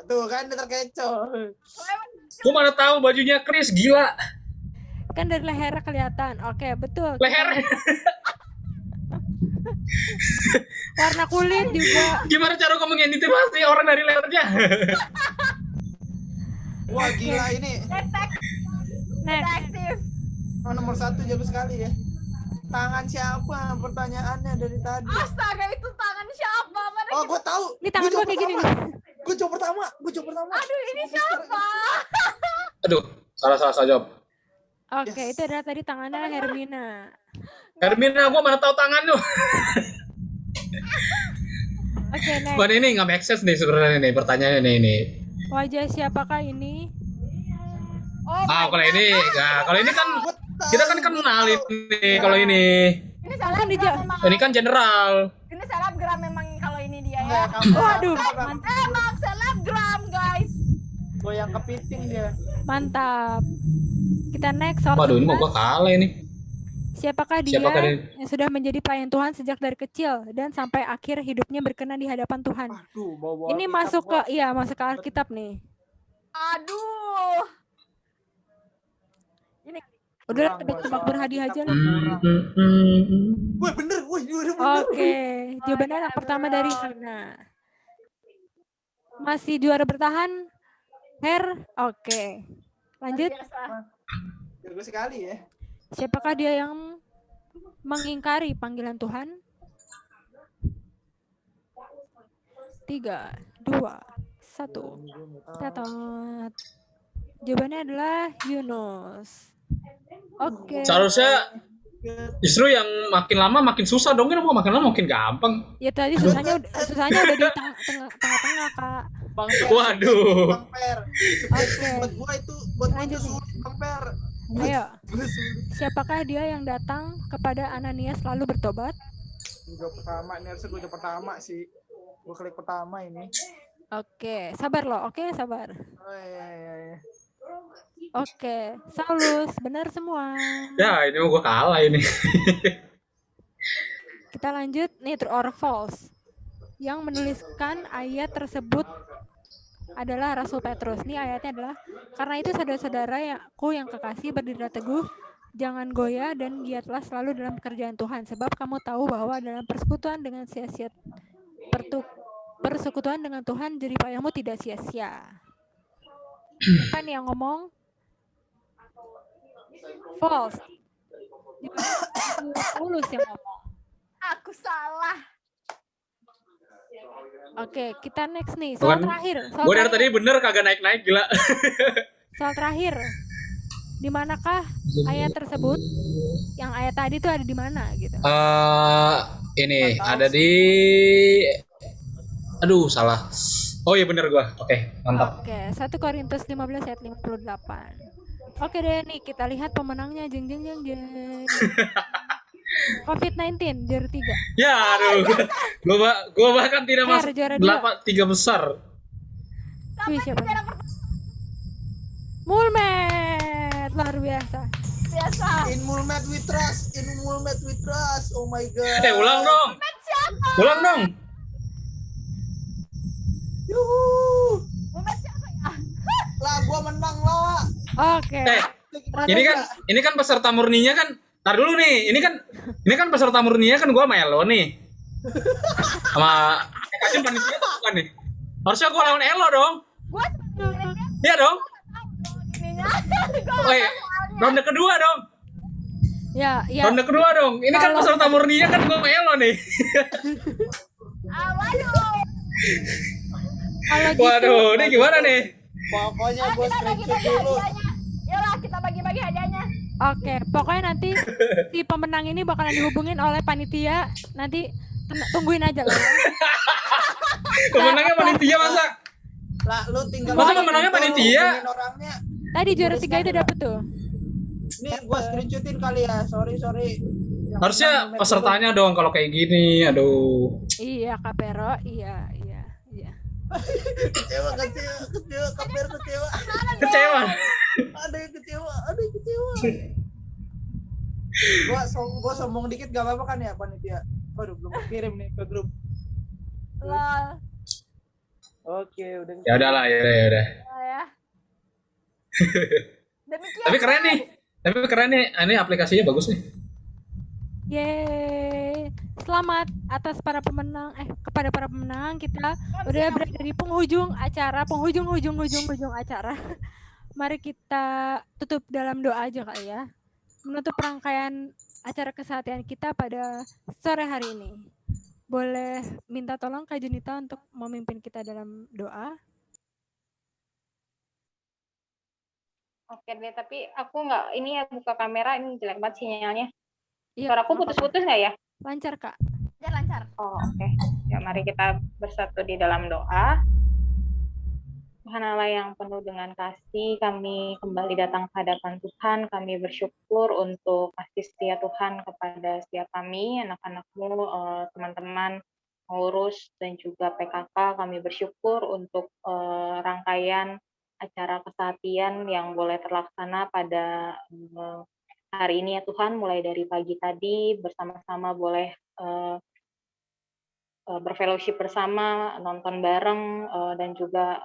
J: Tuh kan udah terkecoh.
H: Gue mana tahu bajunya Chris, gila.
B: Kan dari lehernya kelihatan. Oke, betul.
H: Leher.
B: Warna kulit juga.
H: Gimana cara kamu ngeditipasi orang dari lehernya?
J: Wah, gila ini.
B: Next.
C: Detektif.
J: Oh, nomor 1 jauh sekali ya. Tangan siapa? Pertanyaannya dari tadi.
C: Astaga, itu tangan siapa? Mana
J: Oh, gua tahu.
B: Ini tangan gua kayak gini nih.
J: Gua jawab pertama.
C: Aduh, ini siapa?
H: Aduh, salah jawab.
B: Oke,
J: Yes.
B: itu adalah tadi tangannya Hermina.
H: Hermina, gue mana tahu tangan lu.
B: Oke, next.
H: Bukan ini nggak make sense nih sebenarnya nih pertanyaannya nih ini.
B: Wajah siapakah ini?
C: Oh,
H: Kalau ini, nah, kalau ini kan kita kan kenal ini. Kalau ini,
C: ini selebgram memang.
H: ini kan general.
C: Ini selebgram memang kalau ini dia ya.
J: Enggak, kamu.
B: Waduh,
C: Emang selebgram, guys.
J: Gua yang kepiting dia.
B: mantap. Kita next soal
H: Waduh, ini mau
B: 11.
H: gua kalah ini.
B: Siapakah dia
H: Siapakah dia?
B: yang sudah menjadi pelayan Tuhan sejak dari kecil dan sampai akhir hidupnya berkenan di hadapan Tuhan?
J: Aduh, bawa
B: Ini masuk ke Alkitab nih.
C: Aduh.
B: Ini udah tebak-tebak berhadiah aja lah.
J: Wah, bener. Wah, ini udah bener.
B: Oke, jawabannya yang pertama dari Hana. Masih juara bertahan, Oke, lanjut.
J: Jago sekali ya.
B: Siapakah dia yang mengingkari panggilan Tuhan? 3, 2, 1. Tetot. Jawabannya adalah Yunus. Oke.
H: Seharusnya justru yang makin lama makin susah dong, kan makin lama makin gampang.
B: Ya tadi susahnya udah di tengah-tengah, Kak.
J: Bang Per.
H: Waduh.
J: Bang Per.
B: Oke.
J: Buat gua itu
B: Lanjut nih.
J: sulit, Bang Per.
B: Ayo,
J: Gua sulit.
B: siapakah dia yang datang kepada Ananias lalu bertobat?
J: Gua pertama, ini harusnya gua pertama sih. Gua klik pertama ini.
B: Oke, sabar loh. Oke, sabar.
J: Oh iya.
B: Oke, Saulus, benar semua.
H: Ya, ini mau gua kalah ini.
B: Kita lanjut nih, true or false. Yang menuliskan ayat tersebut adalah Rasul Petrus. Nih ayatnya adalah, karena itu saudara-saudaraku yang kekasih, berdirilah teguh, jangan goyah dan giatlah selalu dalam pekerjaan Tuhan, sebab kamu tahu bahwa dalam persekutuan dengan sia-sia persekutuan dengan Tuhan jerih payahmu tidak sia-sia. Siapa nih yang ngomong? False. Tulus yang ngomong.
C: Aku salah.
B: Oke, kita next nih. Soal
H: Bukan,
B: terakhir.
H: gue dari tadi bener kagak naik-naik, gila.
B: Soal terakhir. Di manakah ayat tersebut? Yang ayat tadi tuh ada di mana gitu?
H: Ini ada di, aduh salah. Oh iya bener gue. Oke, mantap.
B: Oke, 1 Korintus 15 ayat 58. Oke deh nih, kita lihat pemenangnya. Jeng jeng jeng jeng. COVID-19 juara 3.
H: Ya, aduh. Gua bahkan tidak
B: Her,
H: masuk
B: juara
H: 3 besar.
B: Wih, siapa? Mulmet, luar biasa.
C: Biasa.
J: In Mulmet we trust. In Mulmet we trust. Oh my god.
H: Ulang dong. Ulang dong.
J: Yuhu.
C: Mulmet siapa ya?
J: Lah gua menang lah.
B: Oke.
H: Ini kan peserta murninya kan. Tar dulu nih. Ini kan peserta murninya kan gua sama Elo nih. Sama Kacun panitia bukan nih. Harusnya gua lawan Elo dong.
C: Gua
H: Iya dong.
C: ininya.
H: Ronde kedua dong.
B: Ya.
H: Ronde kedua dong. Ini kan peserta murninya kan gua sama Elo nih.
C: Waduh.
B: Kalau gitu,
H: Waduh, ini gimana nih?
J: Pokoknya gua
C: Kita
J: screenshot
C: bagi-bagi
J: dulu.
C: hadiahnya. Yalah, kita bagi-bagi hadiahnya.
B: Oke, pokoknya nanti si pemenang ini bakalan dihubungin oleh panitia. Nanti tungguin aja lah. Ya.
H: Pemenangnya panitia masa?
J: Lah lu tinggal
H: Masa pemenangnya panitia?
J: Orangnya.
B: Tadi juara 3 itu dapet tuh.
J: Nih gua screenshotin kali ya. Sorry.
H: Harusnya pesertanya dong kalau kayak gini. Aduh.
B: Iya, Kak Pero. Iya.
J: Kecewa. Kaper kecewa.
H: Kecewa.
J: Ada yang kecewa. Gua sombong dikit gak apa-apa kan ya panitia? Waduh, belum kirim nih ke grup.
C: Lol.
J: Oke, udah.
H: Ya udahlah, ya udah.
C: Ya. Demikian.
H: Tapi keren nih. Ini aplikasinya bagus nih.
B: Yeay. Selamat atas para pemenang kepada para pemenang. Kita udah berada di penghujung acara, penghujung acara. Mari kita tutup dalam doa aja kali ya. Menutup rangkaian acara keseharian kita pada sore hari ini. Boleh minta tolong Kak Junita untuk memimpin kita dalam doa?
K: Oke deh, tapi aku nggak, ini ya buka kamera, ini jelek banget sinyalnya.
B: Iya,
K: Suaraku putus-putus nggak ya?
B: Lancar, Kak.
C: Ya, lancar.
K: Oh, oke. Ya, mari kita bersatu di dalam doa. Tuhan Allah yang penuh dengan kasih, kami kembali datang ke hadapan Tuhan. Kami bersyukur untuk kasih setia Tuhan kepada setiap kami, anak-anak-Mu, teman-teman pengurus dan juga PKK. Kami bersyukur untuk rangkaian acara keseharian yang boleh terlaksana pada hari ini ya Tuhan, mulai dari pagi tadi bersama-sama boleh berfellowship bersama, nonton bareng, dan juga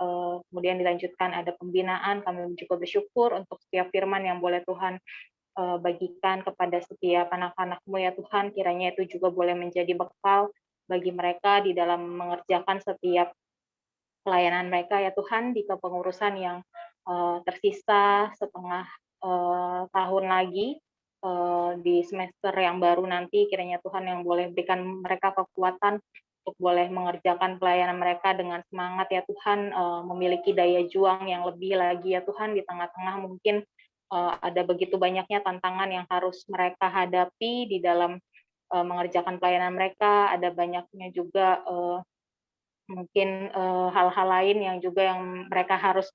K: kemudian dilanjutkan ada pembinaan. Kami juga bersyukur untuk setiap firman yang boleh Tuhan bagikan kepada setiap anak-anak-Mu ya Tuhan, kiranya itu juga boleh menjadi bekal bagi mereka di dalam mengerjakan setiap pelayanan mereka ya Tuhan di kepengurusan yang tersisa setengah tahun lagi di semester yang baru nanti, kiranya Tuhan yang boleh berikan mereka kekuatan untuk boleh mengerjakan pelayanan mereka dengan semangat ya Tuhan, memiliki daya juang yang lebih lagi ya Tuhan di tengah-tengah mungkin ada begitu banyaknya tantangan yang harus mereka hadapi di dalam mengerjakan pelayanan mereka, ada banyaknya juga mungkin hal-hal lain yang juga yang mereka harus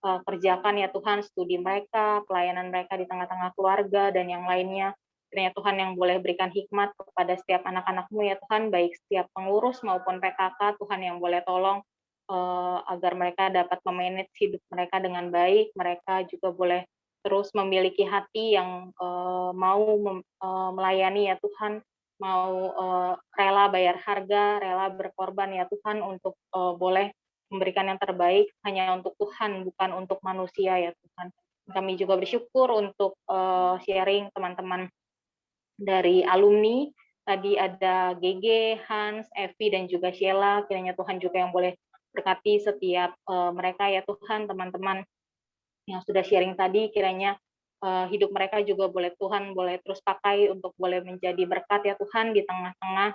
K: kerjakan ya Tuhan, studi mereka, pelayanan mereka di tengah-tengah keluarga, dan yang lainnya. Kiranya Tuhan yang boleh berikan hikmat kepada setiap anak-anak-Mu ya Tuhan, baik setiap pengurus maupun PKK, Tuhan yang boleh tolong agar mereka dapat memanage hidup mereka dengan baik, mereka juga boleh terus memiliki hati yang mau melayani ya Tuhan, mau rela bayar harga, rela berkorban ya Tuhan untuk boleh memberikan yang terbaik hanya untuk Tuhan, bukan untuk manusia ya Tuhan. Kami juga bersyukur untuk sharing teman-teman dari alumni. Tadi ada GG, Hans, Evi, dan juga Sheila. Kiranya Tuhan juga yang boleh berkati setiap mereka ya Tuhan, teman-teman yang sudah sharing tadi, kiranya hidup mereka juga boleh Tuhan boleh terus pakai untuk boleh menjadi berkat ya Tuhan di tengah-tengah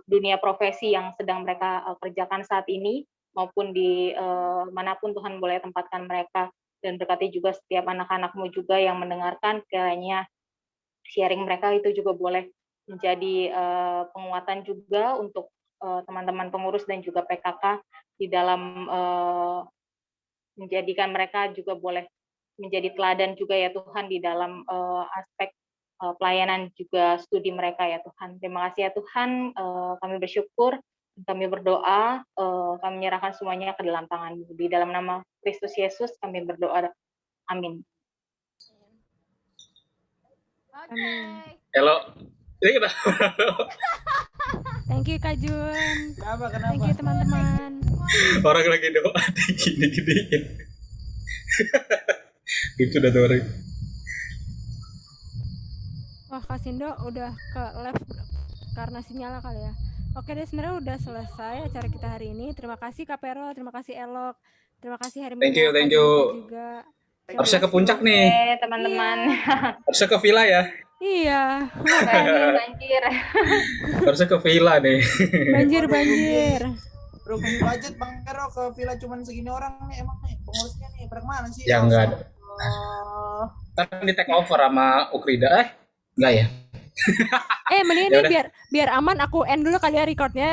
K: dunia profesi yang sedang mereka kerjakan saat ini, maupun di manapun Tuhan boleh tempatkan mereka, dan berkati juga setiap anak-anak-Mu juga yang mendengarkan, kiranya sharing mereka itu juga boleh menjadi penguatan juga untuk teman-teman pengurus dan juga PKK di dalam menjadikan mereka juga boleh menjadi teladan juga ya Tuhan di dalam aspek pelayanan juga studi mereka ya Tuhan. Terima kasih ya Tuhan, kami bersyukur, kami berdoa, kami menyerahkan semuanya ke dalam tangan-Mu. Di dalam nama Kristus Yesus kami berdoa. Amin.
B: Amin.
H: Elo. Ini kita.
B: Thank you Kak Jun.
J: Kenapa?
B: Thank you teman-teman.
H: Orang lagi doa gini-gini. Itu udah tuh orang.
B: Wah Kak Sindo udah ke live karena sinyalnya kali ya. Oke deh, sebenarnya udah selesai acara kita hari ini. Terima kasih Kak Pero, terima kasih Elok, terima kasih Hermina,
H: Thank you,
B: Kak
H: thank you.
B: Junita juga. Terima
H: Harusnya ke
B: kasih.
H: puncak nih.
K: Oke, teman-teman.
H: Harusnya ke villa ya.
B: Iya,
K: Banjir.
H: Harusnya ke villa nih.
B: banjir.
J: Rugi budget Bang Pero ke villa cuman segini orang nih, emang nih pengurusnya nih pada mana sih?
H: Ya enggak ada.
J: Oh.
H: Kan di take over sama Ukrida. Enggak ya?
B: Mendingan
H: Ya
B: nih
H: udah.
B: biar aman aku end dulu kali ya recordnya.